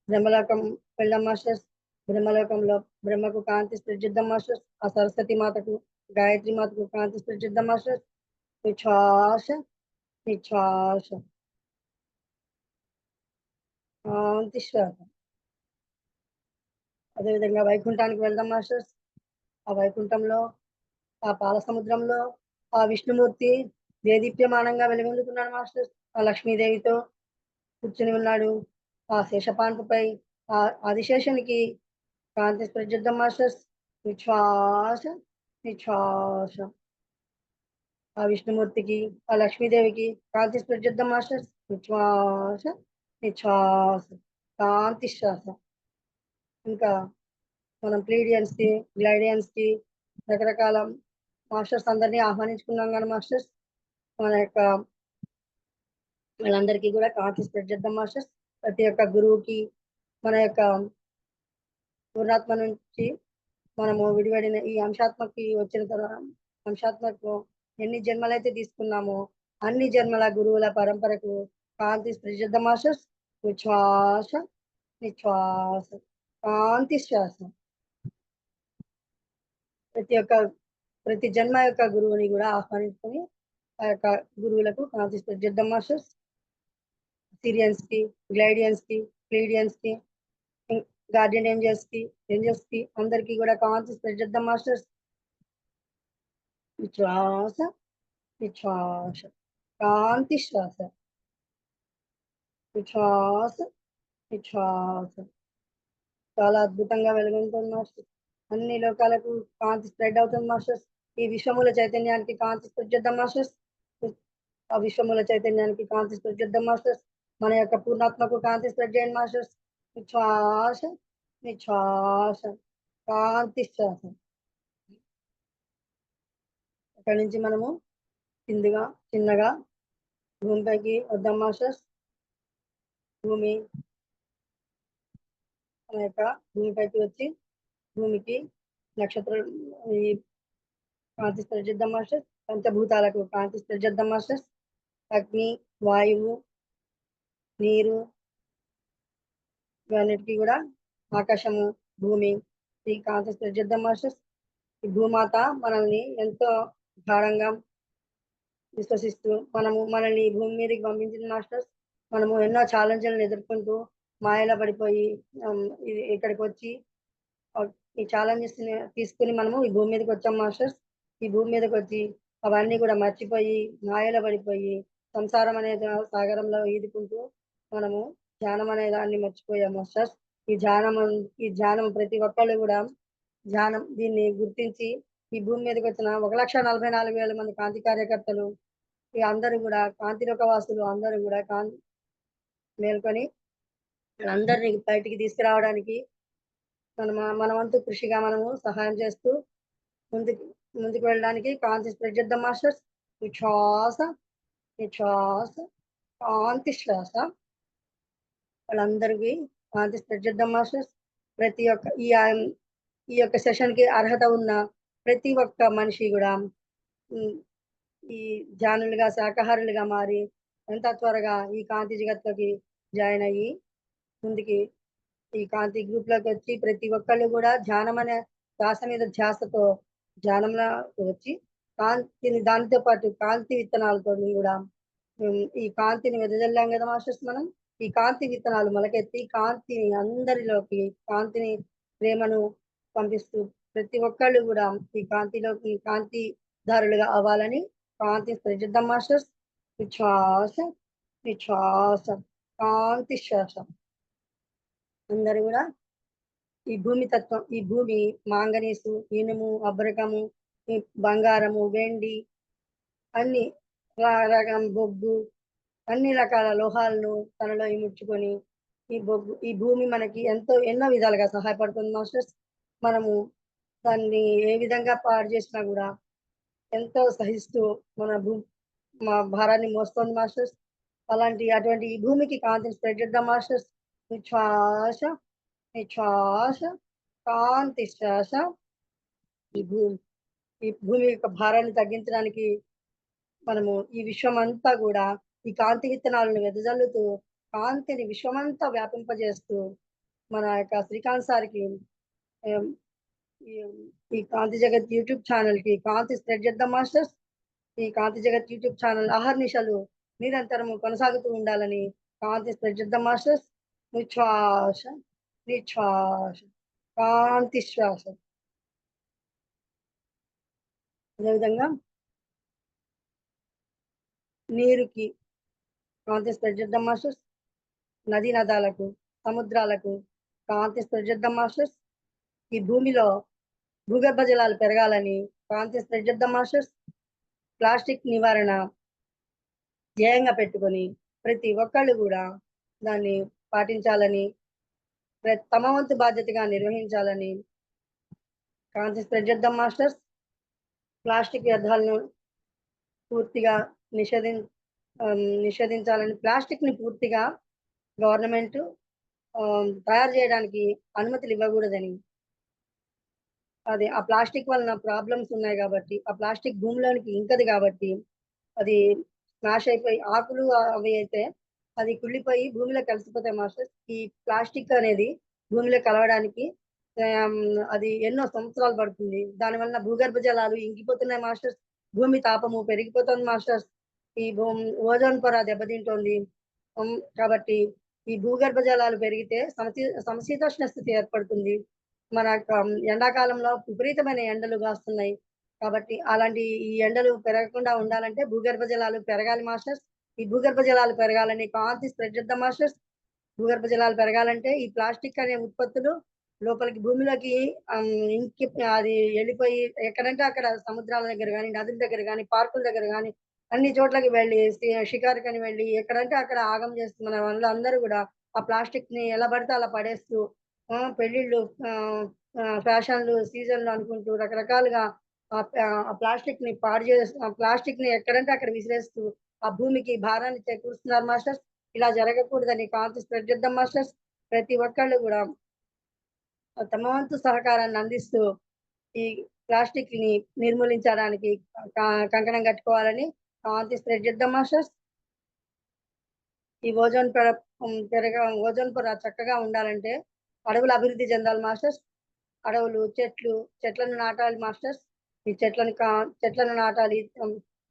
బ్రహ్మలోకం వెళ్ళాం మాస్టర్స్. బ్రహ్మలోకంలో బ్రహ్మకు కాంతి స్ప్రెడ్ చేద్దాం మాస్టర్స్. ఆ సరస్వతి మాతకు గాయత్రి మాతకు కాంతి స్ప్రెడ్ చేద్దాం మాస్టర్స్. విశ్వాస విశ్వాస కాంతి శ్వాస. అదేవిధంగా వైకుంఠానికి వెళ్దాం మాస్టర్స్. ఆ వైకుంఠంలో ఆ పాల సముద్రంలో ఆ విష్ణుమూర్తి దేదీప్యమానంగా వెలుగొందుతున్నాడు మాస్టర్స్. ఆ లక్ష్మీదేవితో కూర్చుని ఉన్నాడు. ఆ శేషపాన్పుపై ఆ ఆదిశేషునికి కాంతి ప్రజ్వలిద్దాం మాస్టర్స్. నిశ్వాస నిశ్వాస. ఆ విష్ణుమూర్తికి ఆ లక్ష్మీదేవికి కాంతి ప్రజ్వలిద్దాం మాస్టర్స్. నిశ్వాస నిశ్వాస. కాంతి శ్వాస. ఇంకా మనం ప్లీడియన్స్ కి గ్లైడియన్స్ కి రకరకాల మాస్టర్స్ అందరినీ ఆహ్వానించుకున్నాం కానీ మాస్టర్స్ మన యొక్క వాళ్ళందరికీ కూడా కాంతి స్ప్రెడ్ చేద్దాం మాస్టర్స్. ప్రతి ఒక్క గురువుకి మన యొక్క పూర్ణాత్మ నుంచి మనము విడివడిన ఈ అంశాత్మకి వచ్చిన తర్వాత అంశాత్మకు ఎన్ని జన్మలైతే తీసుకున్నామో అన్ని జన్మల గురువుల పరంపరకు కాంతి స్ప్రెడ్ చేద్దాం మాస్టర్స్. ఉచ్ఛ్వాస నిశ్వాస. కాంతి శ్వాస. ప్రతి జన్మ యొక్క గురువుని కూడా ఆహ్వానించుకొని ఆ యొక్క గురువులకు కాంతి స్ప్రెడ్ చేద్దాం మాస్టర్స్. సిరియన్స్ కి గ్లైడియన్స్ కి ప్లీడియన్స్ కి గార్డియన్ ఏంజల్స్ కి అందరికీ కూడా కాంతి స్ప్రెడ్ చేద్దాం మాస్టర్స్. విశ్వాస విశ్వాస. కాంతి శ్వాస. విశ్వాస విశ్వాస. చాలా అద్భుతంగా వెలుగుతుంది మాస్టర్స్. అన్ని లోకాలకు కాంతి స్ప్రెడ్ అవుతుంది మాస్టర్స్. ఈ విశ్వమూల చైతన్యానికి కాంతి స్ప్రెడ్ చేద్దాం మాస్టర్స్. ఆ విశ్వమూల చైతన్యానికి కాంతి స్ప్రెడ్ చేద్దాం మాస్టర్స్. మన యొక్క పూర్ణాత్మకు కాంతి స్ప్రెడ్ చేయండి మాస్టర్స్. నిశ్వాస నిశ్వాస. కాంతి శ్వాస. అక్కడి నుంచి మనము చిన్నగా భూమిపైకి వద్దాం మాస్టర్స్. భూమి మన యొక్క భూమిపైకి వచ్చి భూమికి నక్షత్రం ఈ కాంతి స్ప్రెడ్ చేద్దాం మాస్టర్స్. పంచభూతాలకు కాంతి స్ప్రెడ్ చేద్దాం మాస్టర్స్. అగ్ని వాయువు నీరు ఇవన్నిటికీ కూడా ఆకాశము భూమి ఈ కాంతి స్ప్రెడ్ చేద్దాం మాస్టర్స్. ఈ భూమాత మనల్ని ఎంతో గాఢంగా విశ్వసిస్తూ మనల్ని భూమి మీదకి పంపించింది మాస్టర్స్. మనము ఎన్నో ఛాలెంజ్లను ఎదుర్కొంటూ మాయలో పడిపోయి ఇక్కడికి వచ్చి ఈ ఛాలెంజెస్ తీసుకుని మనము ఈ భూమి మీదకి వచ్చాం మాస్టర్స్. ఈ భూమి మీదకి వచ్చి అవన్నీ కూడా మర్చిపోయి మాయలో పడిపోయి సంసారం అనే సాగరంలో ఈదుకుంటూ మనము ధ్యానం అనే దాన్ని మర్చిపోయాం మాస్టర్స్. ఈ ధ్యానం ప్రతి ఒక్కళ్ళు కూడా ధ్యానం దీన్ని గుర్తించి ఈ భూమి మీదకి వచ్చిన 1,44,000 మంది కాంతి కార్యకర్తలు ఈ అందరూ కూడా కాంతి లోక వాసులు అందరూ కూడా మేల్కొని అందరినీ బయటికి తీసుకురావడానికి మన వంతు కృషిగా మనము సహాయం చేస్తూ ముందుకు వెళ్ళడానికి కాంతి స్ప్రెడ్ చేద్దాం మాస్టర్స్. విశ్వాస విశ్వాస. కాంతి శ్వాస. వాళ్ళందరికీ కాంతి స్ప్రెడ్ చేద్దాం మాస్టర్స్. ప్రతి ఒక్క ఈ యొక్క సెషన్ కి అర్హత ఉన్న ప్రతి ఒక్క మనిషి కూడా ఈ ధ్యానులుగా శాకాహారులుగా మారి ఎంత త్వరగా ఈ కాంతి జగత్తుకి జాయిన్ అయ్యి ముందుకి ఈ కాంతి గ్రూప్ లోకి వచ్చి ప్రతి ఒక్కళ్ళు కూడా ధ్యానం అనే శ్వాస మీద ధ్యాసతో ధ్యానంలో వచ్చి దానితో పాటు కాంతి విత్తనాలతో కూడా ఈ కాంతిని వెదజల్లాం కదా మాస్టర్స్. మనం ఈ కాంతి విత్తనాలు మొలకెత్తి కాంతిని అందరిలోకి కాంతిని ప్రేమను పంపిస్తూ ప్రతి ఒక్కళ్ళు కూడా ఈ కాంతిలోకి కాంతి దారులుగా అవ్వాలని కాంతి స్ప్రెడ్ చేద్దాం మాస్టర్స్. విశ్వాస విశ్వాస. కాంతి శ్వాస. అందరూ కూడా ఈ భూమి తత్వం ఈ భూమి మాంగనీసు ఇనుము అబ్రకము బంగారము వెండి అన్ని రకం బొగ్గు అన్ని రకాల లోహాలను తనలో ఇముడ్చుకొని ఈ భూమి మనకి ఎన్నో విధాలుగా సహాయపడుతుంది మాస్టర్స్. మనము దాన్ని ఏ విధంగా పాడు చేసినా కూడా ఎంతో సహిస్తూ మా భారాన్ని మోస్తుంది మాస్టర్స్. అటువంటి ఈ భూమికి కాంతిని స్ప్రెడ్ చేద్దాం మాస్టర్స్. విశ్వాస విశ్వాస. కాంతి శ్వాస. ఈ భూమి యొక్క భారాన్ని తగ్గించడానికి మనము ఈ విశ్వం అంతా కూడా ఈ కాంతి విత్తనాలను వెదజల్లుతూ కాంతిని విశ్వమంతా వ్యాపింపజేస్తూ మన యొక్క శ్రీకాంత్ సార్కి ఈ కాంతి జగత్ యూట్యూబ్ ఛానల్ కి కాంతి స్ప్రెడ్ చేద్దాం మాస్టర్స్. ఈ కాంతి జగత్ యూట్యూబ్ ఛానల్ అహర్నిశలు నిరంతరము కొనసాగుతూ ఉండాలని కాంతి స్ప్రెడ్ చేద్దాం మాస్టర్స్. నిశ్వాస నిశ్వాస. కాంతి శ్వాస. అదేవిధంగా నీరుకి కాంతి స్ప్రెడ్ చేద్దాం మాస్టర్స్. నదీ నదాలకు, సముద్రాలకు కాంతి స్ప్రెడ్ చేద్దాం మాస్టర్స్. ఈ భూమిలో భూగర్భ జలాలు పెరగాలని కాంతి స్ప్రెడ్ చేద్దాం మాస్టర్స్. ప్లాస్టిక్ నివారణ ధ్యేయంగా పెట్టుకొని ప్రతి ఒక్కళ్ళు కూడా దాన్ని పాటించాలని, తమ వంతు బాధ్యతగా నిర్వహించాలని కాంతి స్ప్రెడ్ చేద్దాం మాస్టర్స్. ప్లాస్టిక్ వ్యర్థాలను పూర్తిగా నిషేధించాలని, ప్లాస్టిక్ ని పూర్తిగా గవర్నమెంట్ తయారు చేయడానికి అనుమతులు ఇవ్వకూడదని, అది ఆ ప్లాస్టిక్ వలన ప్రాబ్లమ్స్ ఉన్నాయి కాబట్టి, ఆ ప్లాస్టిక్ భూమిలోనికి ఇంకది కాబట్టి అది స్మాష్ అయిపోయి ఆకులు అవి అయితే అది కుళ్ళిపోయి భూమిలో కలిసిపోతాయి మాస్టర్స్. ఈ ప్లాస్టిక్ అనేది భూమిలో కలవడానికి అది ఎన్నో సంవత్సరాలు పడుతుంది. దానివల్ల భూగర్భ జలాలు ఇంకిపోతున్నాయి మాస్టర్స్. భూమి తాపము పెరిగిపోతుంది మాస్టర్స్. ఈ ఓజోన్ పొర దెబ్బతింటోంది. కాబట్టి ఈ భూగర్భ జలాలు పెరిగితే సమశీతోష్ణ స్థితి ఏర్పడుతుంది. మన ఎండాకాలంలో విపరీతమైన ఎండలు కాస్తున్నాయి. కాబట్టి అలాంటి ఈ ఎండలు పెరగకుండా ఉండాలంటే భూగర్భ జలాలు పెరగాలి మాస్టర్స్. ఈ భూగర్భ జలాలు పెరగాలని కాంతి స్ప్రెడ్ చేద్దాం మాస్టర్స్. భూగర్భ జలాలు పెరగాలంటే ఈ ప్లాస్టిక్ అనే ఉత్పత్తులు లోపలికి భూమిలోకి ఇంకి అది వెళ్ళిపోయి ఎక్కడంటే అక్కడ సముద్రాల దగ్గర కానీ, నదుల దగ్గర కానీ, పార్కుల దగ్గర కానీ అన్ని చోట్లకి వెళ్ళి షికారుకని వెళ్ళి ఎక్కడంటే అక్కడ ఆగం చేస్తున్న వాళ్ళు అందరూ కూడా ఆ ప్లాస్టిక్ ని ఎలా పడితే అలా పడేస్తూ పెళ్లిళ్ళు, ఫ్యాషన్లు, సీజన్లు అనుకుంటూ రకరకాలుగా ఆ ప్లాస్టిక్ ని పాడు చేస్తూ, ఆ ప్లాస్టిక్ ని ఎక్కడంటే అక్కడ విసిరేస్తూ ఆ భూమికి భారాన్ని చేకూరుస్తున్నారు మాస్టర్స్. ఇలా జరగకూడదని కాంతి స్ప్రెడ్ చేద్దాం మాస్టర్స్. ప్రతి ఒక్కళ్ళు కూడా తమ వంతు సహకారాన్ని అందిస్తూ ఈ ప్లాస్టిక్ ని నిర్మూలించడానికి కంకణం కట్టుకోవాలని కాంతి స్ప్రెడ్ చేద్దాం మాస్టర్స్. ఈ ఓజోన్ పొర చక్కగా ఉండాలంటే అడవులు అభివృద్ధి చెందాలి మాస్టర్స్. అడవులు, చెట్లను నాటాలి మాస్టర్స్. ఈ చెట్లను నాటాలి.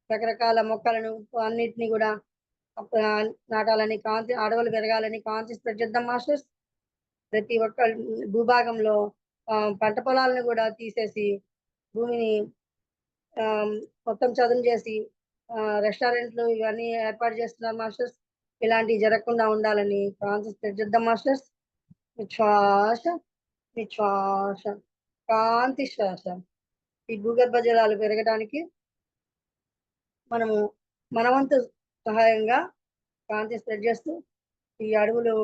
రకరకాల మొక్కలను అన్నిటిని కూడా నాటాలని, అడవులు పెరగాలని కాంతి స్ప్రెడ్ చేద్దాం మాస్టర్స్. ప్రతి ఒక్క భూభాగంలో పంట పొలాలను కూడా తీసేసి భూమిని మొత్తం చదును చేసి రెస్టారెంట్లు ఇవన్నీ ఏర్పాటు చేస్తున్నారు మాస్టర్స్. ఇలాంటివి జరగకుండా ఉండాలని కాంతి స్ప్రెడ్ చేద్దాం మాస్టర్స్. శ్వాస నిశ్వాస కాంతి శ్వాస. ఈ భూగర్భ జలాలు పెరగడానికి మనము మనవంతు సహాయంగా కాంతి స్ప్రెడ్ చేస్తూ ఈ అడవులు,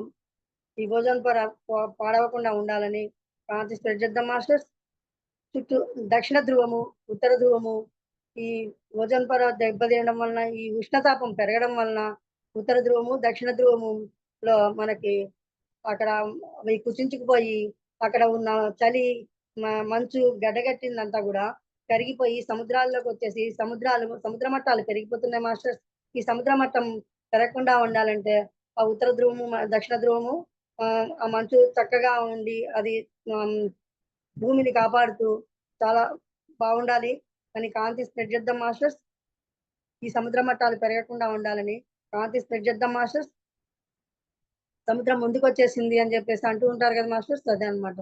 ఈ ఓజోన్ పొర పాడవకుండా ఉండాలని కాంతి స్ప్రెడ్ చేద్దాం మాస్టర్స్. చుట్టూ దక్షిణ ధ్రువము, ఉత్తర ధ్రువము ఈ ఓజోన్ పొర దెబ్బతీయడం వలన, ఈ ఉష్ణతాపం పెరగడం వలన ఉత్తర ధ్రువము, దక్షిణ ధ్రువములో మనకి అక్కడ అవి కుచించుకుపోయి అక్కడ ఉన్న చలి మంచు గడ్డగట్టిందంతా కూడా కరిగిపోయి సముద్రాల్లోకి వచ్చేసి సముద్ర మట్టాలు పెరిగిపోతున్నాయి మాస్టర్స్. ఈ సముద్ర మట్టం పెరగకుండా ఉండాలంటే ఆ ఉత్తర ధ్రువము, దక్షిణ ధ్రువము ఆ మంచు చక్కగా ఉండి అది భూమిని కాపాడుతూ చాలా బాగుండాలి అని కాంతి స్ప్రెడ్ చేద్దాం మాస్టర్స్. ఈ సముద్ర మట్టాలు పెరగకుండా ఉండాలని కాంతి స్ప్రెడ్ చేద్దాం మాస్టర్స్. సముద్రం ముందుకు వచ్చేసింది అని చెప్పేసి అంటూ ఉంటారు కదా మాస్టర్స్, అదే అనమాట.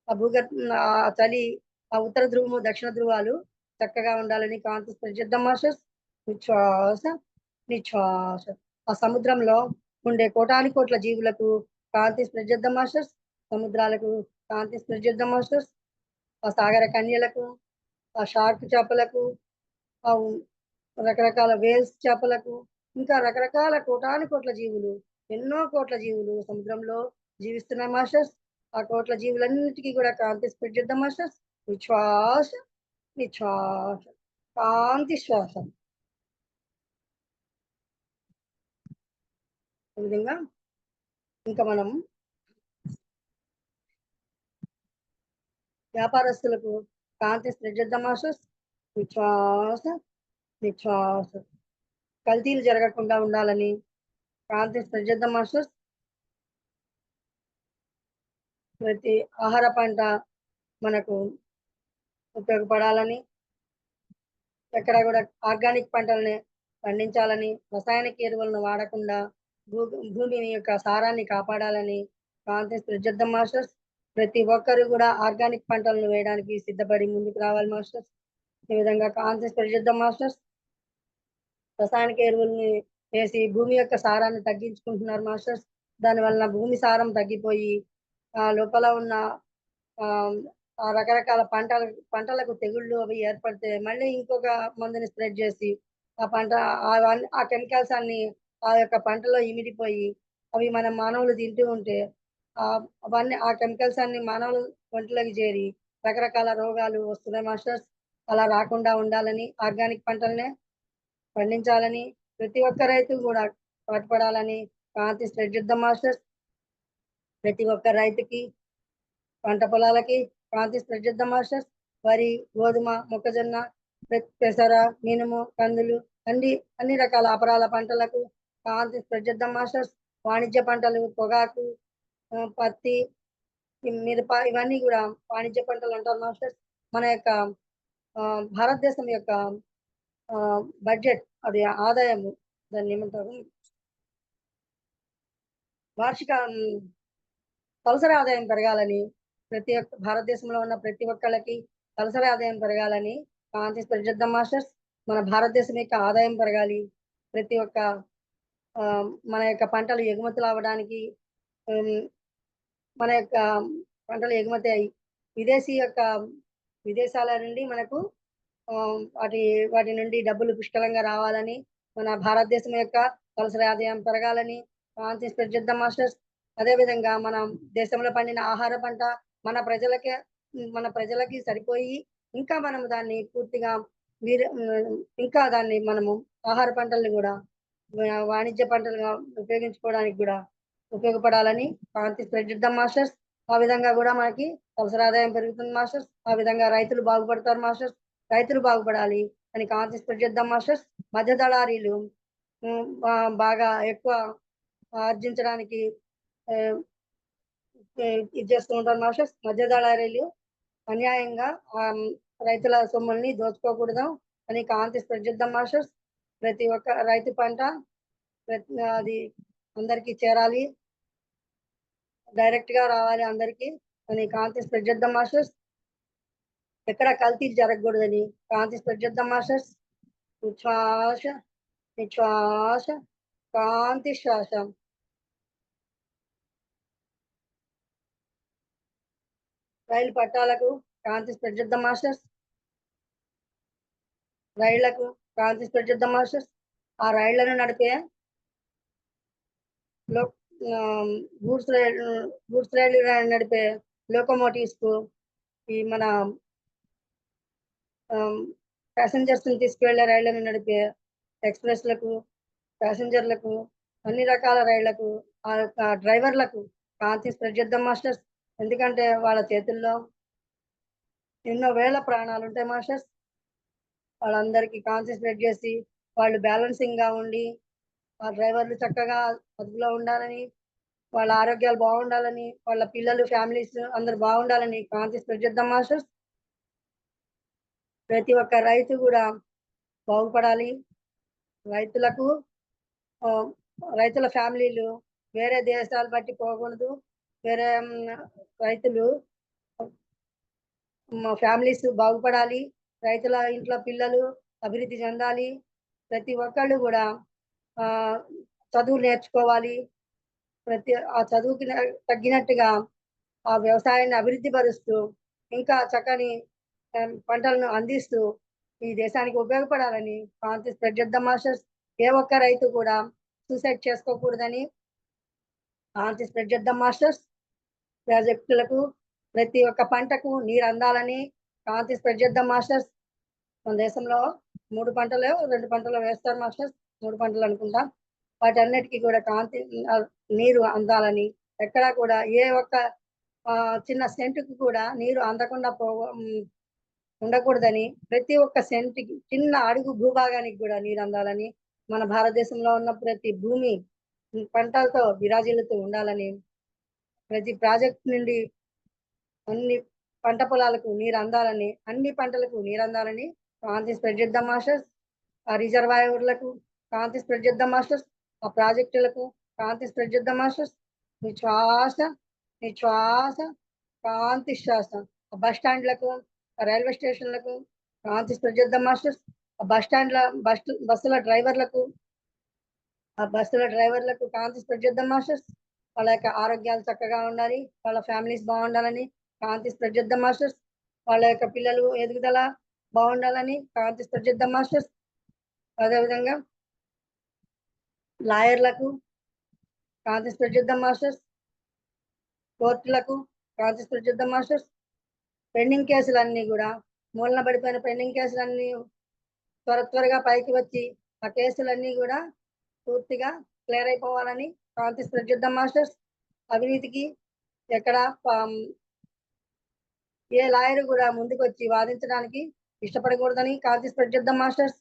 ఆ చలి, ఆ ఉత్తర ధ్రువము, దక్షిణ ధ్రువాలు చక్కగా ఉండాలని కాంతి స్ప్రెడ్ చేద్దాం మాస్టర్స్. నిశ్వాస నిశ్వాస. ఆ సముద్రంలో ఉండే కోటాని కోట్ల జీవులకు కాంతి స్ప్రెడ్ చేద్దాం మాస్టర్స్. సముద్రాలకు కాంతి స్ప్రెడ్ చేద్దాం మాస్టర్స్. ఆ సాగర కన్యలకు, ఆ షార్క్ చేపలకు, ఆ రకరకాల వేల్స్ చేపలకు, ఇంకా రకరకాల కోటాని కోట్ల జీవులు, ఎన్నో కోట్ల జీవులు సముద్రంలో జీవిస్తున్నాయి మాస్టర్స్. ఆ కోట్ల జీవులన్నిటికీ కూడా కాంతి స్ప్రెడ్ చేద్దాం మాస్టర్స్. నిశ్వాస నిశ్వాస కాంతి శ్వాస. ఈ విధంగా ఇంకా మనం వ్యాపారస్తులకు కాంతి స్ప్రెడ్ చేద్దాం మాస్టర్స్. నిశ్వాస నిశ్వాస. కల్తీలు జరగకుండా ఉండాలని కాంతి స్ప్రెడ్ చేద్దాం మాస్టర్స్. ప్రతి ఆహార పంట మనకు ఉపయోగపడాలని, ఎక్కడ కూడా ఆర్గానిక్ పంటల్ని పండించాలని, రసాయనిక ఎరువులను వాడకుండా భూమిని యొక్క సారాన్ని కాపాడాలని కాంతి స్ప్రెడ్ చేద్దాం మాస్టర్స్. ప్రతి ఒక్కరు కూడా ఆర్గానిక్ పంటలను వేయడానికి సిద్ధపడి ముందుకు రావాలి మాస్టర్స్. ఈ విధంగా కాంతి స్ప్రెడ్ చేద్దాం మాస్టర్స్. రసాయనిక ఎరువుల్ని వేసి భూమి యొక్క సారాన్ని తగ్గించుకుంటున్నారు మాస్టర్స్. దానివల్ల భూమి సారం తగ్గిపోయి లోపల ఉన్న రకరకాల పంటలకు తెగుళ్ళు అవి ఏర్పడితే మళ్ళీ ఇంకొక మందుని స్ప్రెడ్ చేసి ఆ పంట ఆ కెమికల్స్ అన్ని ఆ యొక్క పంటలో ఇమిడిపోయి అవి మన మానవులు తింటూ ఉంటే అవన్నీ ఆ కెమికల్స్ అన్ని మానవుల ఒంట్లోకి చేరి రకరకాల రోగాలు వస్తున్నాయి మాస్టర్స్. అలా రాకుండా ఉండాలని ఆర్గానిక్ పంటలనే పండించాలని ప్రతి ఒక్క రైతు కూడా పాటుపడాలని కాంతి స్ప్రెడ్ చేద్దాం మాస్టర్స్. ప్రతి ఒక్క రైతుకి పంట పొలాలకి కాంతి స్ప్రెడ్ చేద్దాం మాస్టర్స్. వరి, గోధుమ, మొక్కజొన్న, పెసర, మినుము, కందులు అన్ని రకాల అపరాల పంటలకు కాంతి స్ప్రెడ్ చేద్దాం మాస్టర్స్. వాణిజ్య పంటలు పొగాకు, పత్తి, మిరప ఇవన్నీ కూడా వాణిజ్య పంటలు అంటారు మాస్టర్స్. మన యొక్క భారతదేశం యొక్క బడ్జెట్ అది ఆదాయము దాన్ని ఏమంటారు వార్షిక తలసరి ఆదాయం పెరగాలని ప్రతి ఒక్క భారతదేశంలో ఉన్న ప్రతి ఒక్కళ్ళకి తలసరి ఆదాయం పెరగాలని కాంతి స్ప్రెడ్ చేద్దాం మాస్టర్స్. మన భారతదేశం యొక్క ఆదాయం పెరగాలి. ప్రతి ఒక్క మన యొక్క పంటలు ఎగుమతులు అవ్వడానికి మన యొక్క పంటలు ఎగుమతి అయ్యి విదేశాల నుండి మనకు వాటి నుండి డబ్బులు పుష్కలంగా రావాలని మన భారతదేశం యొక్క తలసరి ఆదాయం పెరగాలని కాంతి స్ప్రెడ్ చేద్దాం మాస్టర్స్. అదేవిధంగా మన దేశంలో పండిన ఆహార పంట మన ప్రజలకి సరిపోయి ఇంకా మనము దాన్ని పూర్తిగా ఇంకా దాన్ని మనము ఆహార పంటల్ని కూడా వాణిజ్య పంటలుగా ఉపయోగించుకోవడానికి కూడా ఉపయోగపడాలని కాంతి స్ప్రెడ్ చేద్దాం మాస్టర్స్. ఆ విధంగా కూడా మనకి తలసరి ఆదాయం పెరుగుతుంది మాస్టర్స్. ఆ విధంగా రైతులు బాగుపడతారు మాస్టర్స్. రైతులు బాగుపడాలి అని కాంతి స్ప్రెడ్ చేద్దాం మాస్టర్స్. మధ్య దళారీలు బాగా ఎక్కువ ఆర్జించడానికి ఇది చేస్తూ ఉంటారు మాస్టర్స్. మధ్య దళారీలు అన్యాయంగా రైతుల సొమ్ముల్ని దోచుకోకూడదు అని కాంతి స్ప్రెడ్ చేద్దాం మాస్టర్స్. ప్రతి ఒక్క రైతు పంట అది అందరికీ చేరాలి, డైరెక్ట్ గా రావాలి అందరికీ అని కాంతి స్ప్రెడ్ చేద్దాం మాస్టర్స్. ఎక్కడ కల్తీ జరగకూడదని కాంతి స్ప్రెడ్ చేద్దాం మాస్టర్స్. నిశ్వాస నిశ్వాస కాంతి శ్వాస. రైలు పట్టాలకు కాంతి స్ప్రెడ్ చేద్దాం మాస్టర్స్. రైళ్లకు కాంతి స్ప్రెడ్ చేద్దాం మాస్టర్స్. ఆ రైళ్లను నడిపే గూడ్స్ రైలు నడిపే లోకోమోటివ్స్ కు ఈ మన ప్యాసింజర్స్ ని తీసుకువెళ్లే రైళ్లను నడిపే ఎక్స్ప్రెస్లకు, ప్యాసింజర్లకు, అన్ని రకాల రైళ్లకు ఆ డ్రైవర్లకు కాంతి స్ప్రెడ్ చేద్దాం మాస్టర్స్. ఎందుకంటే వాళ్ళ చేతుల్లో ఎన్నో వేల ప్రాణాలు ఉంటాయి మాస్టర్స్. వాళ్ళందరికీ కాంతి స్ప్రెడ్ చేసి వాళ్ళు బ్యాలెన్సింగ్ గా ఉండి ఆ డ్రైవర్లు చక్కగా అదుపులో ఉండాలని, వాళ్ళ ఆరోగ్యాలు బాగుండాలని, వాళ్ళ పిల్లలు ఫ్యామిలీస్ అందరు బాగుండాలని కాంతి స్ప్రెడ్ చేద్దాం మాస్టర్స్. ప్రతి ఒక్క రైతు కూడా బాగుపడాలి. రైతుల ఫ్యామిలీలు వేరే దేశాలు బట్టి పోకూడదు. వేరే రైతులు ఫ్యామిలీస్ బాగుపడాలి. రైతుల ఇంట్లో పిల్లలు అభివృద్ధి చెందాలి. ప్రతి ఒక్కళ్ళు కూడా చదువు నేర్చుకోవాలి. ఆ చదువుకి తగ్గినట్టుగా ఆ వ్యవసాయాన్ని అభివృద్ధి పరుస్తూ ఇంకా చక్కని పంటలను అందిస్తూ ఈ దేశానికి ఉపయోగపడాలని కాంతి స్ప్రెడ్ చేద్దాం మాస్టర్స్. ఏ ఒక్క రైతు కూడా సూసైడ్ చేసుకోకూడదని కాంతి స్ప్రెడ్ చేద్దాం మాస్టర్స్. ప్రాజెక్టులకు ప్రతి ఒక్క పంటకు నీరు అందాలని కాంతి స్ప్రెడ్ చేద్దాం మాస్టర్స్. మన దేశంలో 2 పంటలు వేస్తారు మాస్టర్స్. 3 పంటలు అనుకుంటా. వాటన్నిటికీ కూడా నీరు అందాలని, ఎక్కడా కూడా ఏ ఒక్క చిన్న సెంటుకు కూడా నీరు అందకుండా ఉండకూడదని, ప్రతి ఒక్క సెంటుకి చిన్న అడుగు భూభాగానికి కూడా నీరు అందాలని, మన భారతదేశంలో ఉన్న ప్రతి భూమి పంటలతో విరాజిల్లుతూ ఉండాలని, ప్రతి ప్రాజెక్ట్ నుండి అన్ని పంట పొలాలకు నీరు అందాలని, అన్ని పంటలకు నీరు అందాలని కాంతి స్ప్రెడ్ చేద్దాం మాస్టర్స్. ఆ రిజర్వాయర్లకు కాంతి స్ప్రెడ్ చేద్దాం మాస్టర్స్. ఆ ప్రాజెక్టులకు కాంతి స్ప్రెడ్ చేద్దాం మాస్టర్స్. నిశ్వాస నిశ్వాస కాంతి శ్వాస. బస్ స్టాండ్లకు, రైల్వే స్టేషన్లకు కాంతి స్ప్రెడ్ చేద్దాం మాస్టర్స్. బస్ స్టాండ్ల బస్సుల డ్రైవర్లకు కాంతి స్ప్రెడ్ చేద్దాం మాస్టర్స్. వాళ్ళ యొక్క ఆరోగ్యాలు చక్కగా ఉండాలి, వాళ్ళ ఫ్యామిలీస్ బాగుండాలని కాంతి స్ప్రెడ్ చేద్దాం మాస్టర్స్. వాళ్ళ యొక్క పిల్లలు ఎదుగుదల బాగుండాలని కాంతి స్ప్రెడ్ చేద్దాం మాస్టర్స్. అదేవిధంగా లాయర్లకు కాంతి స్ప్రెడ్ చేద్దాం మాస్టర్స్. కోర్టులకు కాంతి స్ప్రెడ్ చేద్దాం మాస్టర్స్. పెండింగ్ కేసులన్నీ కూడా మూలన పడిపోయిన పెండింగ్ కేసులన్నీ త్వరగా పైకి వచ్చి ఆ కేసులన్నీ కూడా పూర్తిగా క్లియర్ అయిపోవాలని కాంతి స్ప్రెడ్ చేద్దాం మాస్టర్స్. అవినీతికి ఎక్కడ ఏ లాయర్ కూడా ముందుకు వచ్చి వాదించడానికి ఇష్టపడకూడదని కాంతి స్ప్రెడ్ చేద్దాం మాస్టర్స్.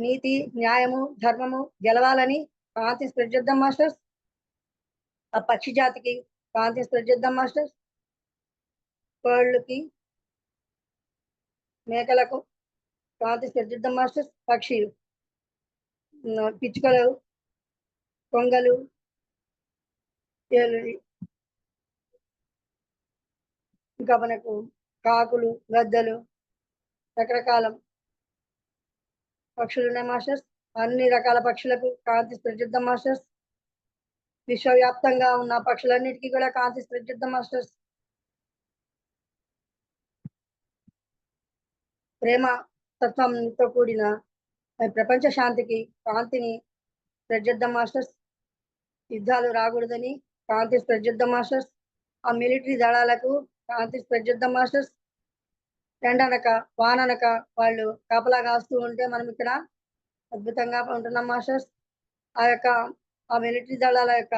నీతి న్యాయము ధర్మము గెలవాలని కాంతి స్ప్రెడ్ చేద్దాం మాస్టర్స్. ఆ పక్షి జాతికి కాంతి స్ప్రెడ్ చేద్దాం మాస్టర్స్. కోళ్ళకి మేకలకు కాంతి స్ప్రెడ్ చేద్దాం మాస్టర్స్. పక్షులు పిచ్చుకలు కొంగలు ఇంకా మనకు కాకులు గద్దలు రకరకాల పక్షులు ఉన్నాయి మాస్టర్స్. అన్ని రకాల పక్షులకు కాంతి స్ప్రెడ్ చేద్దాం మాస్టర్స్. విశ్వవ్యాప్తంగా ఉన్న పక్షులన్నిటికీ కూడా కాంతి స్ప్రెడ్ చేద్దాం మాస్టర్స్. ప్రేమ తత్వంతో కూడిన ప్రపంచ శాంతికి కాంతిని స్ప్రెడ్ చేద్దాం మాస్టర్స్. యుద్ధాలు రాకూడదని కాంతి స్ప్రెడ్ చేద్దాం మాస్టర్స్. ఆ మిలిటరీ దళాలకు కాంతి స్ప్రెడ్ చేద్దాం మాస్టర్స్. ఎండనక వాననక వాళ్ళు కాపలా కాస్తూ ఉంటే మనం ఇక్కడ అద్భుతంగా ఉంటున్నాం మాస్టర్స్. ఆ మిలిటరీ దళాల యొక్క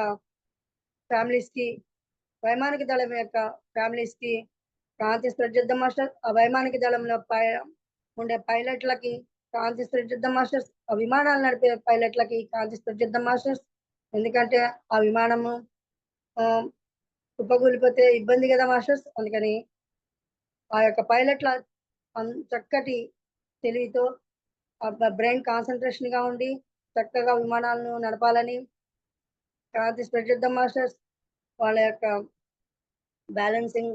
ఫ్యామిలీస్ కి, వైమానిక దళం యొక్క ఫ్యామిలీస్ కి కాంతి స్ప్రెడ్ చేద్దాం మాస్టర్స్. ఆ వైమానిక దళంలో ఉండే పైలట్లకి కాంతి స్ప్రెడ్ చేద్దాం మాస్టర్స్. ఆ విమానాలు నడిపే పైలట్లకి కాంతి స్ప్రెడ్ చేద్దాం మాస్టర్స్. ఎందుకంటే ఆ విమానము కుప్పకూలిపోతే ఇబ్బంది కదా మాస్టర్స్. అందుకని ఆ యొక్క పైలట్ల చక్కటి తెలివితో బ్రెయిన్ కాన్సన్ట్రేషన్ గా ఉండి చక్కగా విమానాలను నడపాలని కాంతి స్ప్రెడ్ చేద్దాం మాస్టర్స్. వాళ్ళ యొక్క బ్యాలెన్సింగ్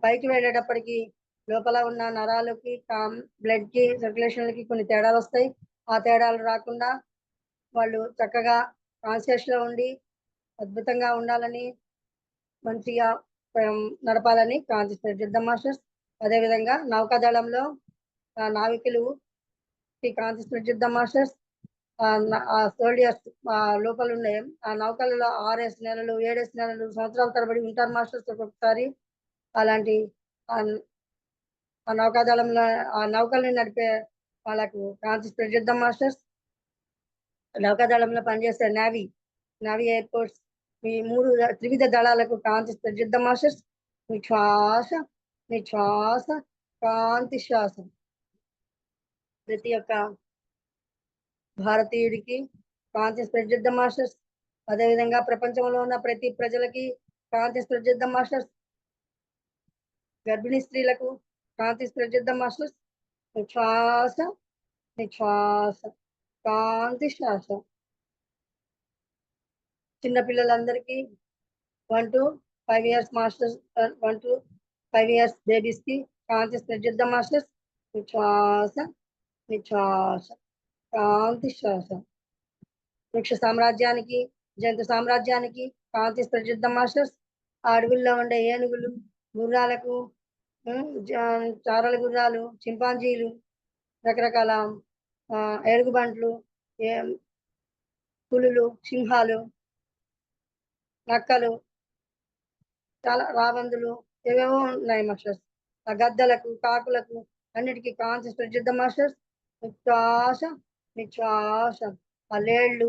పైకి వెళ్ళేటప్పటికి లోపల ఉన్న నరాలకి బ్లడ్ కి సర్క్యులేషన్లకి కొన్ని తేడాలు వస్తాయి. ఆ తేడాలు రాకుండా వాళ్ళు చక్కగా కాన్షియస్ లో ఉండి అద్భుతంగా ఉండాలని మంచిగా నడపాలని కాంతి స్ప్రెడ్ చేద్దాం మాస్టర్స్. అదేవిధంగా నౌకాదళంలో నావికులు కాంతి స్ప్రెడ్ చేద్దాం మాస్టర్స్. ఆ సోల్డియర్స్ లోపల ఉండే ఆ నౌకలలో 6 నెలలు 7 నెలలు సంవత్సరాల తరబడి ఉంటారు మాస్టర్స్. ఒక్కొక్కసారి అలాంటి ఆ నౌకాదళంలో ఆ నౌకల్ని నడిపే వాళ్ళకు కాంతి స్ప్రెడ్ చేద్దాం మాస్టర్స్. నౌకాదళంలో పనిచేసే నావీ ఎయిర్పోర్ట్స్ ఈ 3 త్రివిధ దళాలకు కాంతి స్ప్రెడ్ చేద్దాం మాస్టర్స్. మీ శ్వాస కాంతి శ్వాస ప్రతి ఒక్క భారతీయుడికి కాంతి స్ప్రెడ్ చేద్దాం మాస్టర్స్. అదేవిధంగా ప్రపంచంలో ఉన్న ప్రతి ప్రజలకి కాంతి స్ప్రెడ్ చేద్దాం మాస్టర్స్. గర్భిణీ స్త్రీలకు కాంతి స్ప్రెడ్ చేద్దాం మాస్టర్స్. శ్వాస కాంతి శ్వాస. చిన్నపిల్లలందరికీ 1 to 5 years masters 1 to 5 years babies కి కాంతి స్ప్రెడ్ చేద్దాం మాస్టర్స్. శ్వాస కాంతి శ్వాస. వృక్ష సామ్రాజ్యానికి జంతు సామ్రాజ్యానికి కాంతి స్ప్రెడ్ చేద్దాం మాస్టర్స్. ఆ అడవుల్లో ఉండే ఏనుగులు గుర్రాలకు చారల గుర్రాలు చింపాంజీలు రకరకాల ఎలుగుబంట్లు పులులు సింహాలు నక్కలు చాలా రాబందులు ఏవేవో ఉన్నాయి మాస్టర్స్. ఆ గద్దలకు కాకులకు అన్నిటికీ కాంతి స్ప్రెడ్ చేద్దాం మాస్టర్స్. శ్వాస ఆ లేళ్ళు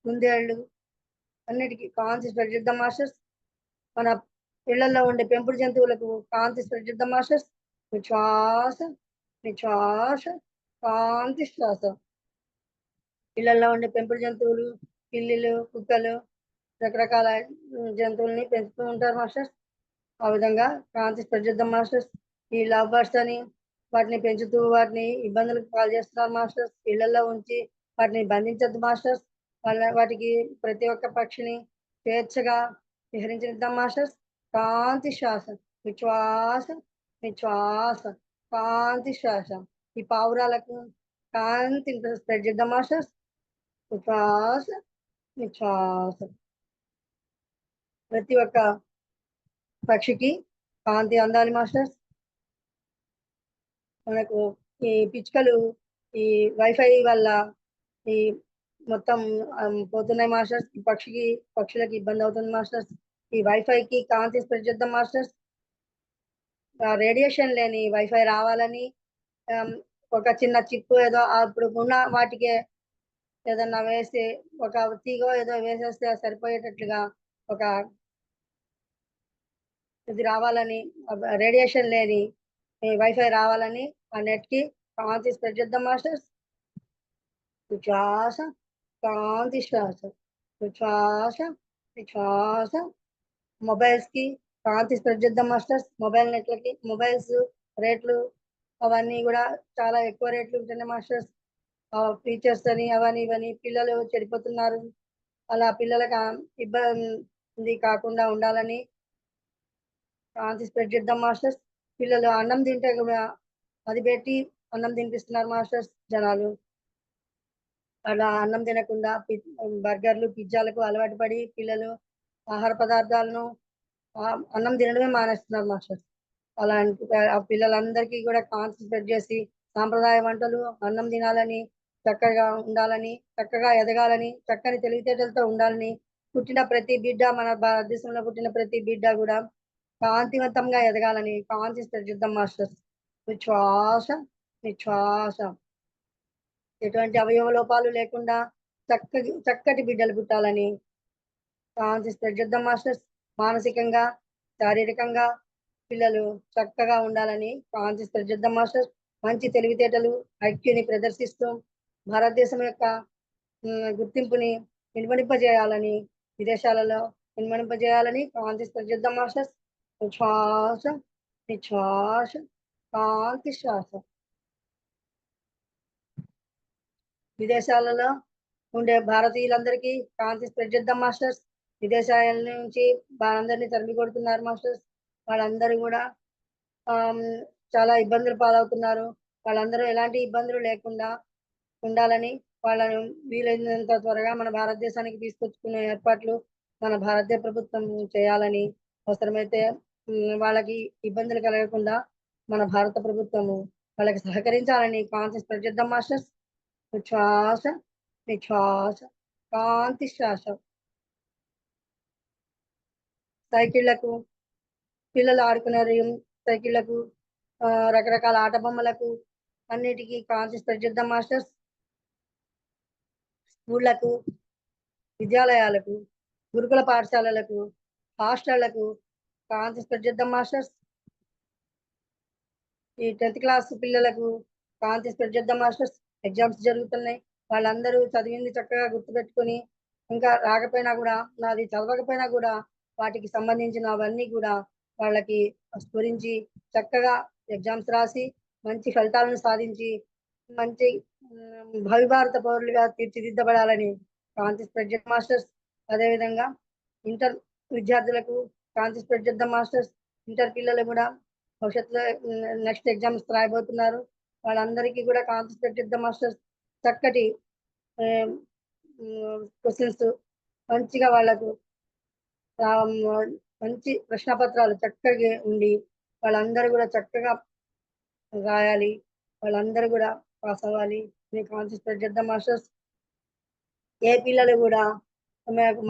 కుందేళ్ళు అన్నిటికీ కాంతి స్ప్రెడ్ చేద్దాం మాస్టర్స్. మన ఇళ్లలో ఉండే పెంపుడు జంతువులకు కాంతి స్ప్రెడ్ చేద్దాం మాస్టర్స్. శ్వాస కాంతి శ్వాస. ఇళ్లలో ఉండే పెంపుడు జంతువులు పిల్లులు కుక్కలు రకరకాల జంతువుల్ని పెంచుతూ ఉంటారు మాస్టర్స్. ఆ విధంగా కాంతి స్ప్రెడ్ చేద్దాం మాస్టర్స్. ఈ లవ్ బర్డ్స్ అని వాటిని పెంచుతూ వాటిని ఇబ్బందులకు పాలు చేస్తున్నారు మాస్టర్స్. ఇళ్లలో ఉంచి వాటిని బంధించద్దు మాస్టర్స్. వాటికి ప్రతి ఒక్క పక్షిని స్వేచ్ఛగా విహరించిద్దాం మాస్టర్స్. కాంతి శ్వాస శ్వాస కాంతి శ్వాస. ఈ పావురాలకు కాంతిని స్ప్రెడ్ చేద్దాం మాస్టర్స్. శ్వాస నిశ్వాస. ప్రతి ఒక్క పక్షికి కాంతి అందాలి మాస్టర్స్. మనకు ఈ పిచ్చుకలు ఈ వైఫై వల్ల ఈ మొత్తం పోతున్నాయి మాస్టర్స్. ఈ పక్షులకి ఇబ్బంది అవుతుంది మాస్టర్స్. ఈ వైఫైకి కాంతి స్ప్రెడ్ చేద్దాం మాస్టర్స్. రేడియేషన్ లేని వైఫై రావాలని ఒక చిన్న చిప్ ఏదో అప్పుడు ఉన్న వాటికి ఏదన్నా వేసి ఒక తీగో ఏదో వేసేస్తే సరిపోయేటట్లుగా ఒక ఇది రావాలని, రేడియేషన్ లేని వైఫై రావాలని ఆ నెట్ కి కాంతి స్ప్రెడ్ చేద్దాం మాస్టర్స్. శ్వాస కాంతి శ్వాస. శ్వాస శ్వాస. మొబైల్స్ కి కాంతి స్ప్రెడ్ చేద్దాం మాస్టర్స్. మొబైల్ నెట్లకి మొబైల్స్ రేట్లు అవన్నీ కూడా చాలా ఎక్కువ రేట్లు ఉంటున్నాయి మాస్టర్స్. ఫీచర్స్ అని అవన్నీ ఇవన్నీ పిల్లలు చెడిపోతున్నారు. అలా పిల్లలకు ఇబ్బంది కాకుండా ఉండాలని కాంతి స్ప్రెడ్ చేద్దాం మాస్టర్స్. పిల్లలు అన్నం తింటే కూడా అది పెట్టి అన్నం తినిపిస్తున్నారు మాస్టర్స్ జనాలు. అలా అన్నం తినకుండా బర్గర్లు పిజ్జాలకు అలవాటు పడి పిల్లలు ఆహార పదార్థాలను అన్నం తినడమే మానేస్తున్నారు మాస్టర్స్. అలాంటి ఆ పిల్లలందరికీ కూడా కాంతి స్ప్రెడ్ చేసి సాంప్రదాయ వంటలు అన్నం తినాలని, చక్కగా ఉండాలని, చక్కగా ఎదగాలని, చక్కని తెలివితేటలతో ఉండాలని, పుట్టిన ప్రతి బిడ్డ మన భారతదేశంలో పుట్టిన ప్రతి బిడ్డ కూడా కాంతివంతంగా ఎదగాలని కాంతి స్ప్రెడ్ చేద్దాం మాస్టర్స్. శ్వాస నిశ్వాస. ఎటువంటి అవయవ లోపాలు లేకుండా చక్కటి బిడ్డలు పుట్టాలని కాంతి స్ప్రెడ్ చేద్దాం మాస్టర్స్. మానసికంగా శారీరకంగా పిల్లలు చక్కగా ఉండాలని కాంతి స్ప్రెడ్ చేద్దాం మాస్టర్స్. మంచి తెలివితేటలు ఐక్యూని ప్రదర్శిస్తూ భారతదేశం యొక్క గుర్తింపుని ఇనుమడింపజేయాలని, విదేశాలలో ఇనుమడింపజేయాలని కాంతి స్ప్రెడ్ చేద్దాం మాస్టర్స్. శ్వాస నిశ్వాస కాంతి శ్వాస. విదేశాలలో ఉండే భారతీయులందరికీ కాంతి స్ప్రెడ్ చేద్దాం మాస్టర్స్. విదేశాల నుంచి అందరినీ తరిమి కొడుతున్నారు మాస్టర్స్. వాళ్ళందరూ కూడా చాలా ఇబ్బందులు పాలవుతున్నారు. వాళ్ళందరూ ఎలాంటి ఇబ్బందులు లేకుండా ఉండాలని వాళ్ళను వీలైనంత త్వరగా మన భారతదేశానికి తీసుకొచ్చుకునే ఏర్పాట్లు మన భారతీయ ప్రభుత్వం చేయాలని, అవసరమైతే వాళ్ళకి ఇబ్బందులు కలగకుండా మన భారత ప్రభుత్వము వాళ్ళకి సహకరించాలని కాంతి స్ప్రెడ్ చేద్దాం మాస్టర్స్. శ్వాస నిశ్వాస కాంతి శ్వాస. సైకిళ్లకు పిల్లలు ఆడుకునే సైకిళ్లకు రకరకాల ఆట బొమ్మలకు అన్నిటికీ కాంతి స్ప్రెడ్ చేద్దాం మాస్టర్స్. స్కూళ్లకు, విద్యాలయాలకు, గురుకుల పాఠశాలలకు, హాస్టళ్లకు కాంతి స్ప్రెడ్ చేద్దాం మాస్టర్స్. ఈ 10th క్లాస్ పిల్లలకు కాంతి స్ప్రెడ్ చేద్దాం మాస్టర్స్. ఎగ్జామ్స్ జరుగుతున్నాయి. వాళ్ళందరూ చదివింది చక్కగా గుర్తుపెట్టుకొని ఇంకా రాకపోయినా కూడా నాది చదవకపోయినా కూడా వాటికి సంబంధించిన అవన్నీ కూడా వాళ్ళకి స్ఫురించి చక్కగా ఎగ్జామ్స్ రాసి మంచి ఫలితాలను సాధించి మంచి భవిభారత పౌరులుగా తీర్చిదిద్దబడాలని కాంతి స్ప్రెడ్ చేద్దాం మాస్టర్స్. అదేవిధంగా ఇంటర్ విద్యార్థులకు కాంతి స్ప్రెడ్ చేద్దాం మాస్టర్స్. ఇంటర్ పిల్లలు కూడా భవిష్యత్తులో నెక్స్ట్ ఎగ్జామ్స్ రాయబోతున్నారు. వాళ్ళందరికీ కూడా కాంతి స్ప్రెడ్ చేద్దాం మాస్టర్స్. చక్కటి క్వశ్చన్స్ మంచిగా వాళ్ళకు మంచి ప్రశ్నపత్రాలు చక్కగా ఉండి వాళ్ళందరూ కూడా చక్కగా రాయాలి. వాళ్ళందరూ కూడా పాస్ అవ్వాలి. మీకు కాంతి స్ప్రెడ్ చేద్దాం మాస్టర్స్. ఏ పిల్లలు కూడా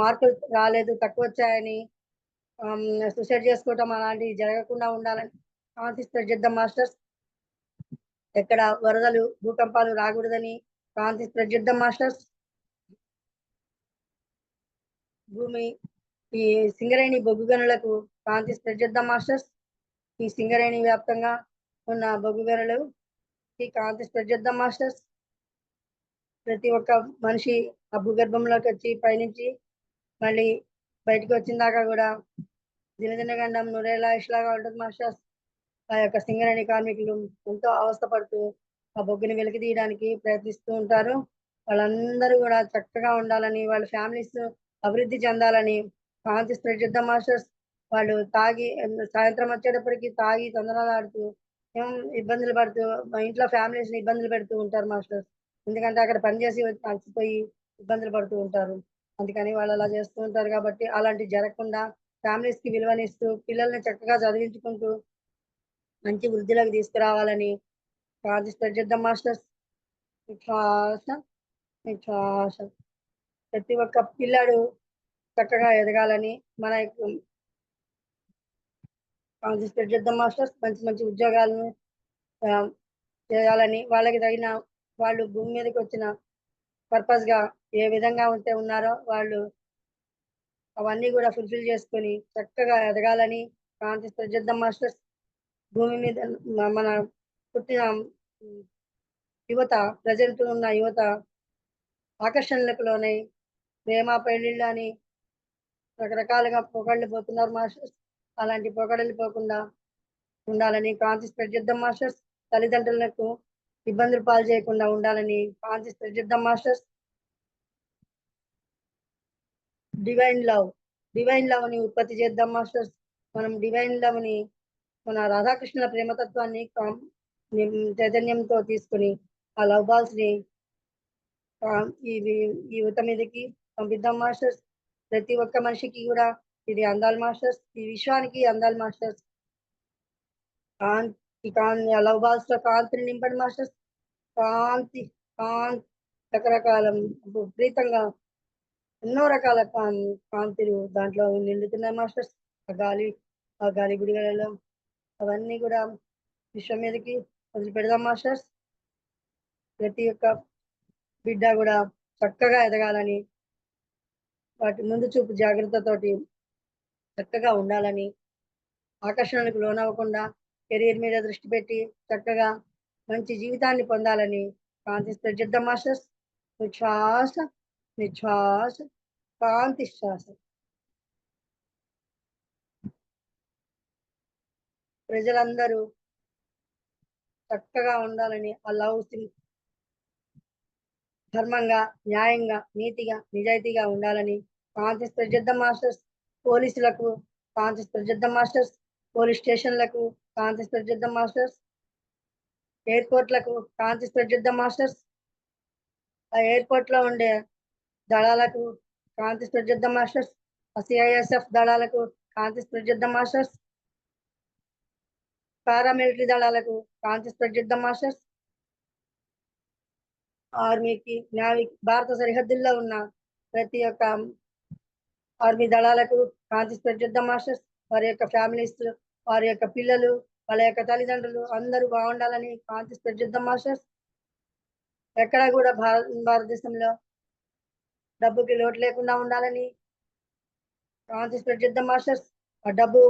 మార్కులు రాలేదు, తక్కువ వచ్చాయని సూసైడ్ చేసుకోవటం అలాంటివి జరగకుండా ఉండాలని కాంతి స్ప్రెడ్ చేద్దాం మాస్టర్స్. ఎక్కడ వరదలు భూకంపాలు రాకూడదని కాంతి స్ప్రెడ్ చేద్దాం మాస్టర్స్. భూమి ఈ సింగరేణి బొగ్గు గనులకు కాంతి స్ప్రెడ్ చేద్దాం మాస్టర్స్. ఈ సింగరేణి వ్యాప్తంగా ఉన్న బొగ్గు గనులు ఈ కాంతి స్ప్రెడ్ చేద్దాం మాస్టర్స్. ప్రతి ఒక్క మనిషి ఆ భూగర్భంలోకి వచ్చి పైనుంచి మళ్ళీ బయటకు వచ్చిన దాకా కూడా దినదినగండం నూరేళ్ళ ఇష్లాగా ఉంటుంది మాస్టర్స్. ఆ యొక్క సింగరేణి కార్మికులు ఎంతో అవస్థపడుతూ ఆ బొగ్గుని వెలికి తీయడానికి ప్రయత్నిస్తూ ఉంటారు. వాళ్ళందరూ కూడా చక్కగా ఉండాలని, వాళ్ళ ఫ్యామిలీస్ అభివృద్ధి చెందాలని కాంతి స్ప్రెడ్ చేద్దాం మాస్టర్స్. వాళ్ళు తాగి సాయంత్రం వచ్చేటప్పటికి తాగి తొందరలాడుతూ ఏం ఇబ్బందులు పడుతూ మా ఇంట్లో ఫ్యామిలీస్ ని ఇబ్బందులు పెడుతూ ఉంటారు మాస్టర్స్. ఎందుకంటే అక్కడ పనిచేసి వచ్చి అలసిపోయి ఇబ్బందులు పడుతూ ఉంటారు. అందుకని వాళ్ళు అలా చేస్తూ ఉంటారు కాబట్టి అలాంటివి జరగకుండా ఫ్యామిలీస్ కి విలువనిస్తూ పిల్లల్ని చక్కగా చదివించుకుంటూ మంచి వృద్ధిలోకి తీసుకురావాలని ప్రార్థిస్తారు చేద్దాం మాస్టర్స్. శ్వాస శ్వాస ప్రతి ఒక్క పిల్లాడు చక్కగా ఎదగాలని మన యొక్క ప్రార్థిస్తారు చేద్దాం మాస్టర్స్. మంచి మంచి ఉద్యోగాలను ఆ, చేయాలని వాళ్ళకి తగిన వాళ్ళు భూమి మీదకి వచ్చిన పర్పస్ గా ఏ విధంగా ఉంటే ఉన్నారో వాళ్ళు అవన్నీ కూడా ఫుల్ఫిల్ చేసుకొని చక్కగా ఎదగాలని ప్రార్థిస్తారు చేద్దాం మాస్టర్స్. భూమి మీద మన పుట్టిన యువత ప్రజెంట్ ఉన్న యువత ఆకర్షణలకు లోనై ప్రేమ పెళ్లిళ్ళు అని రకరకాలుగా పొగళ్ళు పోతున్నారు మాస్టర్స్. అలాంటి పొగడలు పోకుండా ఉండాలని కాంతి స్ప్రెడ్ చేద్దాం మాస్టర్స్. తల్లిదండ్రులకు ఇబ్బందులు పాలు చేయకుండా ఉండాలని కాంతి స్ప్రెడ్ చేద్దాం మాస్టర్స్. డివైన్ లవ్ ని ఉత్పత్తి చేద్దాం మాస్టర్స్. మనం డివైన్ లవ్ ని మన రాధాకృష్ణుల ప్రేమతత్వాన్ని చైతన్యంతో తీసుకుని ఆ లవ్ బాల్స్ ని ఈ ఈ యువత మీదకి పంపిద్దాం మాస్టర్స్. ప్రతి ఒక్క మనిషికి కూడా ఇది అందాలి మాస్టర్స్. ఈ విశ్వానికి అందాలి మాస్టర్స్. లవ్ బాల్స్ లో కాంతిని నింపండి మాస్టర్స్. కాంతి కాంతి రకరకాల విపరీతంగా ఎన్నో రకాల కాంతులు దాంట్లో నిండుతున్నాయి మాస్టర్స్. ఆ గాలి బుడిగలలో అవన్నీ కూడా విశ్వం మీదకి వదిలిపెడదాం మాస్టర్స్. ప్రతి ఒక్క బిడ్డ కూడా చక్కగా ఎదగాలని వాటి ముందు చూపు జాగ్రత్తతోటి చక్కగా ఉండాలని ఆకర్షణలకు లోనవ్వకుండా కెరీర్ మీద దృష్టి పెట్టి చక్కగా మంచి జీవితాన్ని పొందాలని కాంతి స్ప్రెడ్ చేద్దాం మాస్టర్స్. నిశ్వాస నిశ్వాస కాంతి శ్వాస. ప్రజలందరూ చక్కగా ఉండాలని ఆ లవ్ ధర్మంగా న్యాయంగా నీతిగా నిజాయితీగా ఉండాలని కాంతి స్ప్రెడ్ చేద్దాం మాస్టర్స్. పోలీసులకు కాంతి స్ప్రెడ్ చేద్దాం మాస్టర్స్. పోలీస్ స్టేషన్లకు కాంతి స్ప్రెడ్ చేద్దాం మాస్టర్స్. ఎయిర్పోర్ట్లకు కాంతి స్ప్రెడ్ చేద్దాం మాస్టర్స్. ఆ ఎయిర్పోర్ట్ లో ఉండే దళాలకు కాంతి స్ప్రెడ్ చేద్దాం మాస్టర్స్. ఆ సిఐఎస్ఎఫ్ దళాలకు కాంతి స్ప్రెడ్ చేద్దాం మాస్టర్స్. పారామిలిటరీ దళాలకు కాంతి స్ప్రెడ్ చేద్దాం మాస్టర్స్. ఆర్మీకి నేవీకి భారత సరిహద్దుల్లో ఉన్న ప్రతి ఒక్క ఆర్మీ దళాలకు కాంతి స్ప్రెడ్ చేద్దాం మాస్టర్స్. వారి యొక్క ఫ్యామిలీస్ వారి యొక్క పిల్లలు వాళ్ళ యొక్క తల్లిదండ్రులు అందరూ బాగుండాలని కాంతి స్ప్రెడ్ చేద్దాం మాస్టర్స్. ఎక్కడా కూడా భారతదేశంలో డబ్బుకి లోటు లేకుండా ఉండాలని కాంతి స్ప్రెడ్ చేద్దాం మాస్టర్స్. ఆ డబ్బు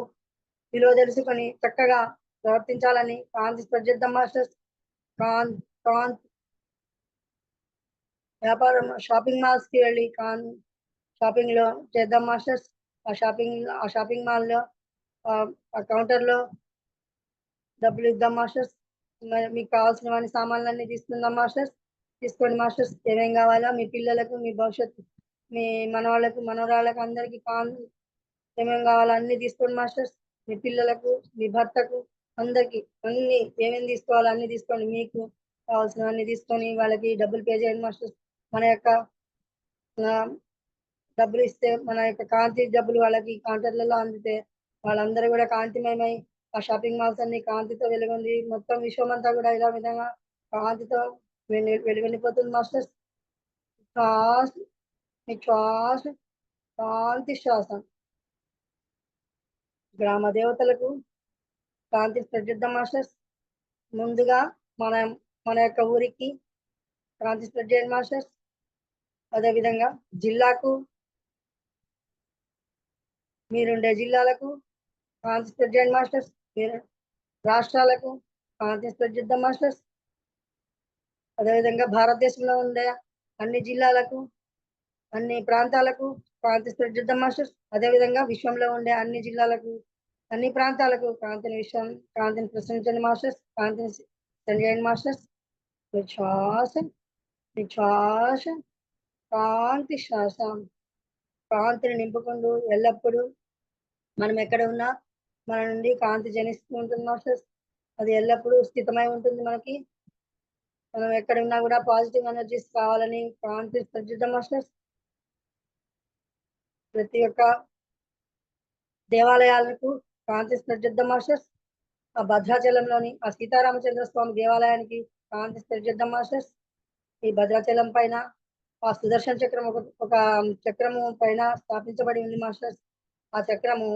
విలువ తెలుసుకొని చక్కగా ప్రవర్తించాలని కాంతి స్ప్రెడ్ చేద్దాం మాస్టర్స్. కాంతి కాంతి వ్యాపారం షాపింగ్ మాల్స్ కి వెళ్ళి షాపింగ్ లో చేద్దాం మాస్టర్స్. ఆ షాపింగ్ మాల్ లో ఆ కౌంటర్ లో డబ్బులు ఇద్దాం మాస్టర్స్. మీకు కావాల్సినవన్నీ సామాన్లన్నీ తీసుకుందాం మాస్టర్స్. తీసుకోండి మాస్టర్స్. ఏమేం కావాలో మీ పిల్లలకు మీ భవిష్యత్తు మీ మనవాళ్ళకు మనవరాళ్ళకు అందరికి ఏమేం కావాలో అన్ని తీసుకోండి మాస్టర్స్. మీ పిల్లలకు మీ భర్తకు అందరికి అన్ని ఏమేమి తీసుకోవాలో అన్ని తీసుకోండి. మీకు కావాల్సినవన్నీ తీసుకొని వాళ్ళకి డబ్బులు పే చేయండి మాస్టర్స్. మన యొక్క డబ్బులు ఇస్తే మన యొక్క కాంతి డబ్బులు వాళ్ళకి కౌంటర్లలో అందితే వాళ్ళందరూ కూడా కాంతిమయమై ఆ షాపింగ్ మాల్స్ అన్ని కాంతితో వెలుగుంది. మొత్తం విశ్వం అంతా కూడా ఇలా విధంగా కాంతితో వెలుగొండిపోతుంది మాస్టర్స్. శ్వాస శ్వాస కాంతి శ్వాస. గ్రామ దేవతలకు కాంతి స్ప్రెడ్ చేద్దాం మాస్టర్స్. ముందుగా మనం మన యొక్క ఊరికి కాంతి స్ప్రెడ్ చేయండి మాస్టర్స్. అదేవిధంగా జిల్లాకు మీరుండే జిల్లాలకు కాంతి స్ప్రెడ్ చేయండి మాస్టర్స్. మీరు రాష్ట్రాలకు కాంతి స్ప్రెడ్ చేద్దాం మాస్టర్స్. అదేవిధంగా భారతదేశంలో ఉండే అన్ని జిల్లాలకు అన్ని ప్రాంతాలకు కాంతి స్ప్రెడ్ చేద్దాం మాస్టర్స్. అదేవిధంగా విశ్వంలో ఉండే అన్ని జిల్లాలకు అన్ని ప్రాంతాలకు కాంతిని ప్రసరించండి మాస్టర్స్. కాంతిని సెండ్ చేయండి మాస్టర్స్. శ్వాస శ్వాస కాంతి శ్వాస. కాంతిని నింపుకుంటూ ఎల్లప్పుడూ మనం ఎక్కడ ఉన్నా మన నుండి కాంతి జనిస్తూ ఉంటుంది మాస్టర్స్. అది ఎల్లప్పుడూ స్థితమై ఉంటుంది మనకి. మనం ఎక్కడ ఉన్నా కూడా పాజిటివ్ ఎనర్జీస్ కావాలని కాంతి ప్రజ్వలిద్దాం మాస్టర్స్. ప్రతి ఒక్క దేవాలయాలకు కాంతి ప్రజ్వలిద్దాం మాస్టర్స్. ఆ భద్రాచలంలోని ఆ సీతారామచంద్ర స్వామి దేవాలయానికి కాంతి ప్రజ్వలిద్దాం మాస్టర్స్. ఈ భద్రాచలం పైన ఆ సుదర్శన చక్రం ఒక చక్రము పైన స్థాపించబడి ఉంది మాస్టర్స్. ఆ చక్రము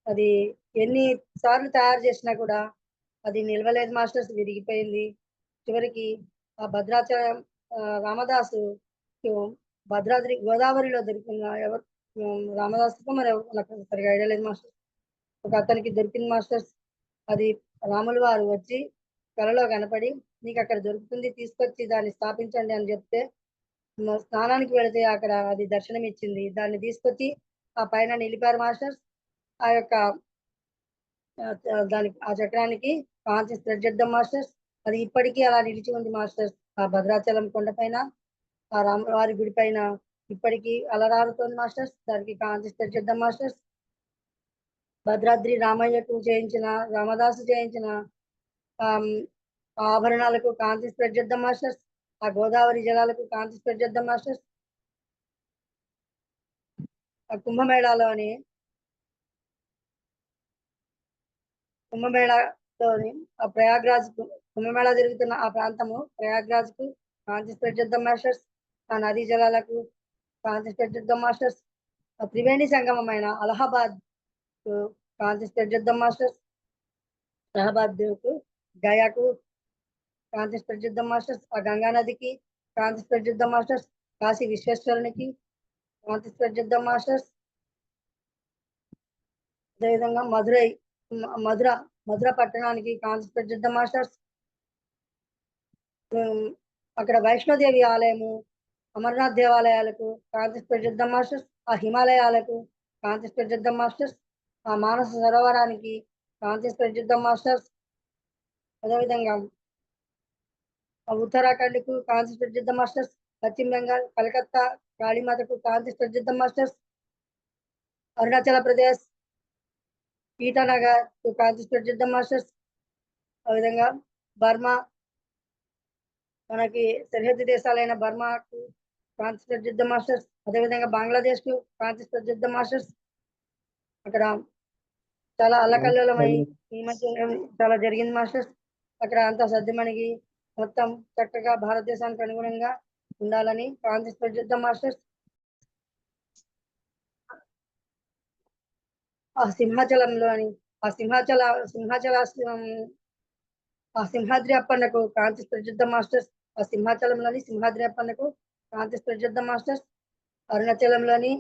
అది ఎన్ని సార్లు తయారు చేసినా కూడా అది నిలవలేదు మాస్టర్స్, విరిగిపోయింది. చివరికి ఆ భద్రాచలం రామదాసు భద్రాద్రి గోదావరిలో దొరికిన ఎవరు రామదాసుకు మరి నాకు సరిగా ఐడియా లేదు మాస్టర్. ఒక అతనికి దొరికింది మాస్టర్స్. అది రాములు వారు వచ్చి కలలో కనపడి నీకు అక్కడ దొరుకుతుంది, తీసుకొచ్చి దాన్ని స్థాపించండి అని చెప్తే స్నానానికి వెళితే అక్కడ అది దర్శనం ఇచ్చింది. దాన్ని తీసుకొచ్చి ఆ పైన నిలిపారు మాస్టర్స్. ఆ యొక్క దానికి ఆ చక్రానికి కాంతి స్ప్రెడ్ చేద్దాం మాస్టర్స్. అది ఇప్పటికీ అలా నిలిచి ఉంది మాస్టర్స్. ఆ భద్రాచలం కొండపైన ఆ రామవారి గుడి పైన ఇప్పటికీ అలరారుతోంది మాస్టర్స్. దానికి కాంతి స్ప్రెడ్ చేద్దాం మాస్టర్స్. భద్రాద్రి రామయ్యకు చేయించిన రామదాసు చేయించిన ఆభరణాలకు కాంతి స్ప్రెడ్ చేద్దాం మాస్టర్స్. ఆ గోదావరి జలాలకు కాంతి స్ప్రెడ్ చేద్దాం మాస్టర్స్. ఆ కుంభమేళాలోని ఆ ప్రయాగ్రాజ్ కుంభమేళా జరుగుతున్న ఆ ప్రాంతము ప్రయాగ్రాజ్ కు కాంతి స్ప్రెడ్ చేద్దాం మాస్టర్స్. ఆ నదీ జలాలకు కాంతి స్ప్రెడ్ చేద్దాం మాస్టర్స్. ఆ త్రివేణి సంగమమైన అలహాబాద్ కు కాంతి స్ప్రెడ్ చేద్దాం మాస్టర్స్. అలహాబాద్ కు గయాకు కాంతి స్ప్రెడ్ చేద్దాం మాస్టర్స్. ఆ గంగా నదికి కాంతి స్ప్రెడ్ చేద్దాం మాస్టర్స్. కాశీ విశ్వేశ్వరునికి కాంతి స్ప్రెడ్ చేద్దాం మాస్టర్స్. అదేవిధంగా మధుర మధుర పట్టణానికి కాంతి స్ప్రెడ్ చేద్దాం మాస్టర్స్. అక్కడ వైష్ణోదేవి ఆలయము, అమర్నాథ్ దేవాలయాలకు కాంతి స్ప్రెడ్ చేద్దాం మాస్టర్స్. ఆ హిమాలయాలకు కాంతి స్ప్రెడ్ చేద్దాం మాస్టర్స్. ఆ మానస సరోవరానికి కాంతి స్ప్రెడ్ చేద్దాం మాస్టర్స్. అదేవిధంగా ఉత్తరాఖండ్ కు కాంతి స్ప్రెడ్ చేద్దాం మాస్టర్స్. పశ్చిమ బెంగాల్ కలకత్తా కాళీమాతకు కాంతి స్ప్రెడ్ చేద్దాం మాస్టర్స్. అరుణాచల్ ప్రదేశ్ ఈటానగర్ కు కాంతి స్ప్రెడ్ చేద్దాం మాస్టర్స్. ఆ విధంగా బర్మా మనకి సరిహద్దు దేశాలైన బర్మాకు కాంతి స్ప్రెడ్ చేద్దాం మాస్టర్స్. అదేవిధంగా బంగ్లాదేశ్ కు కాంతి స్ప్రెడ్ చేద్దాం మాస్టర్స్. అక్కడ చాలా అల్లకల్లోలమై ఈ మధ్య చాలా జరిగింది మాస్టర్స్. అక్కడ అంతా సర్దుమణిగి మొత్తం చక్కగా భారతదేశానికి అనుగుణంగా ఉండాలని కాంతి స్ప్రెడ్ చేద్దాం మాస్టర్స్. ఆ సింహాచలంలోని ఆ సింహాచలాశ్రమం ఆ సింహాద్రి అప్పన్నకు కాంతి స్ప్రెడ్ చేద్దాం మాస్టర్స్. ఆ సింహాచలంలోని సింహాద్రి అప్పన్నకు కాంతి స్ప్రెడ్ చేద్దాం మాస్టర్స్. అరుణాచలంలోని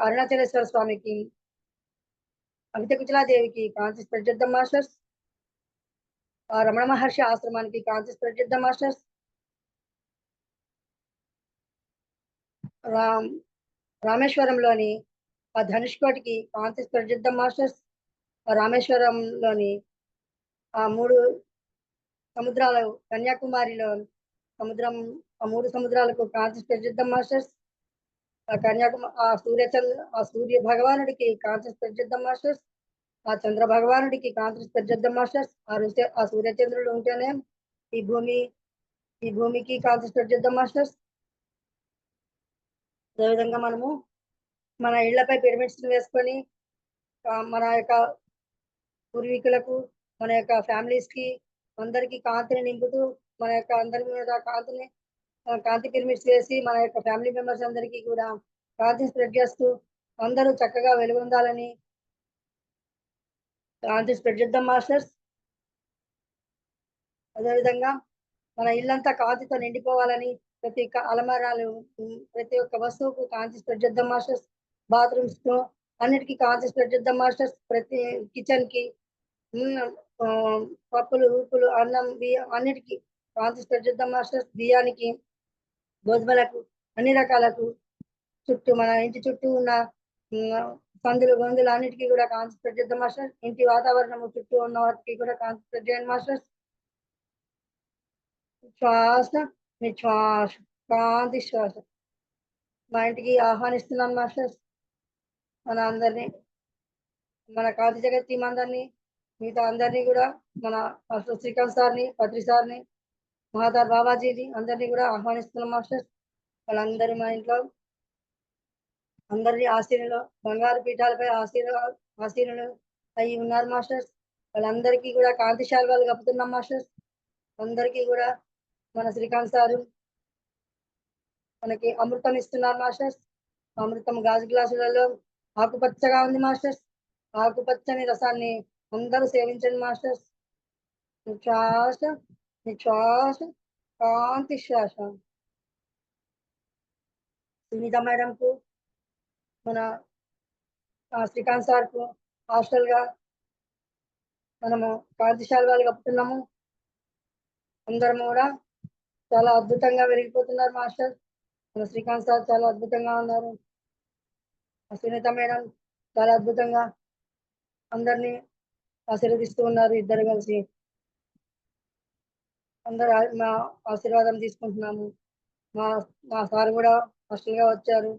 అరుణాచలేశ్వర స్వామికి అవితకుచలాదేవికి కాంతి స్ప్రెడ్ చేద్దాం మాస్టర్స్. ఆ రమణ మహర్షి ఆశ్రమానికి కాంతి స్ప్రెడ్ చేద్దాం మాస్టర్స్. రామేశ్వరంలోని ఆ ధనుష్కోటికి కాంతి స్ప్రెడ్ చేద్దాం మాస్టర్స్. రామేశ్వరంలోని ఆ 3 సముద్రాలు కన్యాకుమారిలో సముద్రం ఆ 3 సముద్రాలకు కాంతి స్ప్రెడ్ చేద్దాం మాస్టర్స్. ఆ సూర్య భగవానుడికి కాంతి స్ప్రెడ్ చేద్దాం మాస్టర్స్. ఆ చంద్ర భగవానుడికి కాంతి స్ప్రెడ్ చేద్దాం మాస్టర్స్. ఆ సూర్యచంద్రుడు ఉంటేనే ఈ భూమికి కాంతి స్ప్రెడ్ చేద్దాం మాస్టర్స్. అదేవిధంగా మనము మన ఇళ్లపై పిరమిడ్స్ వేసుకొని మన యొక్క పూర్వీకులకు మన యొక్క ఫ్యామిలీస్ కి అందరికి కాంతిని నింపుతూ మన యొక్క అందరి మీద కాంతి పిరమిడ్స్ వేసి మన యొక్క ఫ్యామిలీ మెంబర్స్ అందరికీ కూడా కాంతి స్ప్రెడ్ చేస్తూ అందరూ చక్కగా వెలుగొందాలని కాంతి స్ప్రెడ్ చేద్దాం మాస్టర్స్. అదేవిధంగా మన ఇల్లంతా కాంతితో నిండిపోవాలని ప్రతి ఒక్క అలమారాలు ప్రతి ఒక్క వస్తువుకు కాంతి స్ప్రెడ్ చేద్దాం మాస్టర్స్. బాత్రూమ్స్ కు అన్నిటికీ కాంతి స్ప్రెడ్ చేద్దాం మాస్టర్స్. ప్రతి కిచెన్ కి పప్పులు ఉప్పులు అన్నం బియ్యం అన్నిటికీ కాంతి స్ప్రెడ్ చేద్దాం మాస్టర్స్. బియ్యానికి గోధుమలకు అన్ని రకాలకు చుట్టూ మన ఇంటి చుట్టూ ఉన్న సందులు గొంతులు అన్నిటికీ కూడా కాంతి స్ప్రెడ్ చేద్దాం మాస్టర్స్. ఇంటి వాతావరణం చుట్టూ ఉన్న వాటికి కూడా కాంతి స్ప్రెడ్ చేయండి మాస్టర్స్. శ్వాస నిశ్వాస కాంతి శ్వాస మా ఇంటికి ఆహ్వానిస్తున్నాను మాస్టర్స్. మన అందరినీ మన కాంతి జగత్ టీం అందరినీ మిగతా అందరినీ కూడా మన మాస్టర్ శ్రీకాంత్ సార్ని, పత్రి సార్ని, మహాదార్ బాబాజీని అందరినీ కూడా ఆహ్వానిస్తున్నాం మాస్టర్స్. వాళ్ళందరూ మా ఇంట్లో అందరి ఆశీనులు బంగారు పీఠాలపై ఆశీనులు అయి ఉన్నారు మాస్టర్స్. వాళ్ళందరికీ కూడా కాంతి శాల్వాలు కప్పుతున్నాం మాస్టర్స్. అందరికీ కూడా మన శ్రీకాంత్ సారు మనకి అమృతం ఇస్తున్నారు మాస్టర్స్. అమృతం గాజు గ్లాసులలో ఆకుపచ్చగా ఉంది మాస్టర్స్. ఆకుపచ్చని రసాన్ని అందరూ సేవించండి మాస్టర్స్. నిశ్వాస నిశ్వాస కాంతి శ్వాస. సునీత మేడంకు మన శ్రీకాంత్ సార్కు హాస్టల్గా మనము కాంతి శాల్వాలు కప్పుతున్నాము. అందరము కూడా చాలా అద్భుతంగా వెలిగిపోతున్నారు మాస్టర్. మన శ్రీకాంత్ సార్ చాలా అద్భుతంగా ఉన్నారు. సునీత మేడం చాలా అద్భుతంగా అందరినీ ఆశీర్వదిస్తూ ఉన్నారు. ఇద్దరు కలిసి అందరు మా ఆశీర్వాదం తీసుకుంటున్నాము. మా మా సార్ కూడా హాస్టల్గా వచ్చారు.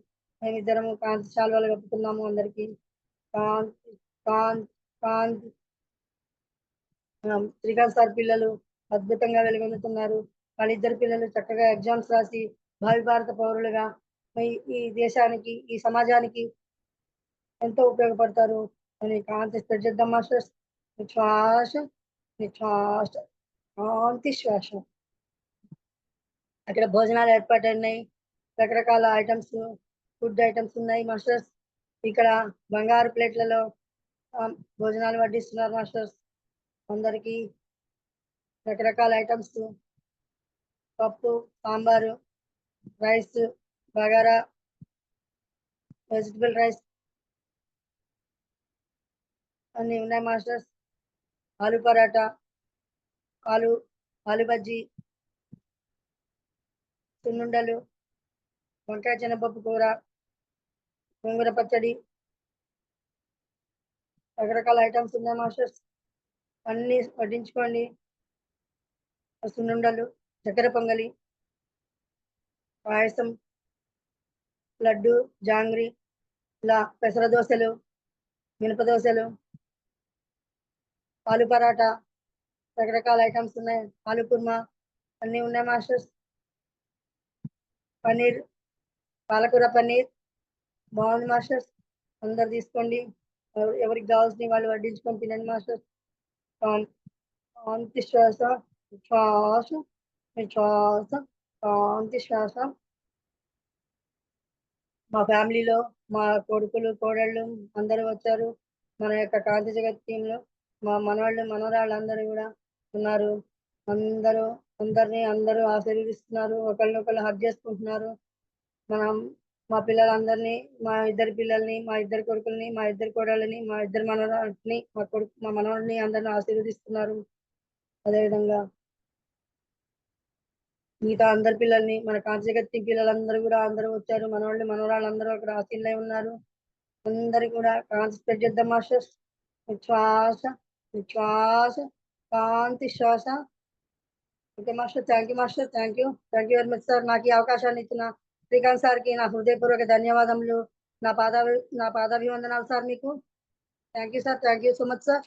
మేమిద్దరము కాంతి శాల్వాలు కప్పుతున్నాము అందరికి. కాంతి కాంతి కాంతి. శ్రీకాంత్ సార్ పిల్లలు అద్భుతంగా వెలుగొందుతున్నారు. వాళ్ళిద్దరు పిల్లలు చక్కగా ఎగ్జామ్స్ రాసి భావి భారత పౌరులుగా ఈ దేశానికి, ఈ సమాజానికి ఎంతో ఉపయోగపడతారు అని కాంతి స్ప్రెడ్ చేద్దాం మాస్టర్స్. నిశ్వాస నిశ్వాస కాంతి శ్వాస. అక్కడ భోజనాలు ఏర్పాటైనాయి. రకరకాల ఐటమ్స్, ఫుడ్ ఐటమ్స్ ఉన్నాయి మాస్టర్స్. ఇక్కడ బంగారు ప్లేట్లలో భోజనాలు వడ్డిస్తున్నారు మాస్టర్స్. అందరికీ రకరకాల ఐటమ్స్, పప్పు, sambar, rice, bagara, vegetable rice అన్నీ ఉన్నాయి మాస్టర్స్. ఆలు పరాటా, ఆలు బజ్జీ, సున్నుండలు, వంకాయ శనగపప్పు కూర, గోంగూర పచ్చడి, రకరకాల ఐటమ్స్ ఉన్నాయి మాస్టర్స్. అన్నీ వడ్డించుకోండి. సున్నుండలు, చక్కెర పొంగలి, పాయసం, లడ్డు, జాంగ్రీ, ఇలా పెసర దోశలు, మినప దోశలు, ఆలు పరాటా, రకరకాల ఐటమ్స్ ఉన్నాయి. ఆలు కుర్మా అన్నీ ఉన్నాయి మాస్టర్స్. పన్నీర్, పాలకూర పన్నీర్ బాగుంది మాస్టర్స్. అందరు తీసుకోండి. ఎవరికి కావాల్సిన వాళ్ళు వడ్డించుకొని తినండి మాస్టర్స్. కాంతి శ్వాస శ్వాస శ్వాస కాంతి శ్వాస. మా ఫ్యామిలీలో మా కొడుకులు, కోడళ్ళు అందరూ వచ్చారు. మన యొక్క కాంతి జగత్ టీంలో మా మనవాళ్ళు, మనవరాళ్ళు అందరూ కూడా ఉన్నారు. అందరూ ఆశీర్వదిస్తున్నారు. ఒకళ్ళనొకళ్ళు హగ్ చేసుకుంటున్నారు. మనం మా పిల్లలందరినీ, మా ఇద్దరు పిల్లల్ని, మా ఇద్దరు కొడుకుల్ని, మా ఇద్దరు కోడళ్ళని, మా ఇద్దరు మనవరాలని, మా మనవడిని అందరిని ఆశీర్వదిస్తున్నారు. అదేవిధంగా మిగతా అందరి పిల్లల్ని, మన కాంతి జగత్ పిల్లలందరూ కూడా అందరూ వచ్చారు. మనవాళ్ళు, మనవరాళ్ళు అందరూ అక్కడ ఆశీనులై ఉన్నారు. అందరి కూడా కాంతి స్ప్రెడ్ చేద్దాం మాస్టర్స్. శ్వాస శ్వాస కాంతి శ్వాస. Okay master, thank you master, thank you very much sir. నాకు ఈ అవకాశాన్ని ఇచ్చిన శ్రీకాంత్ సార్కి నా హృదయపూర్వక ధన్యవాదములు. నా పాదాభివందనాలు సార్ మీకు. Thank you sir, thank you so much sir.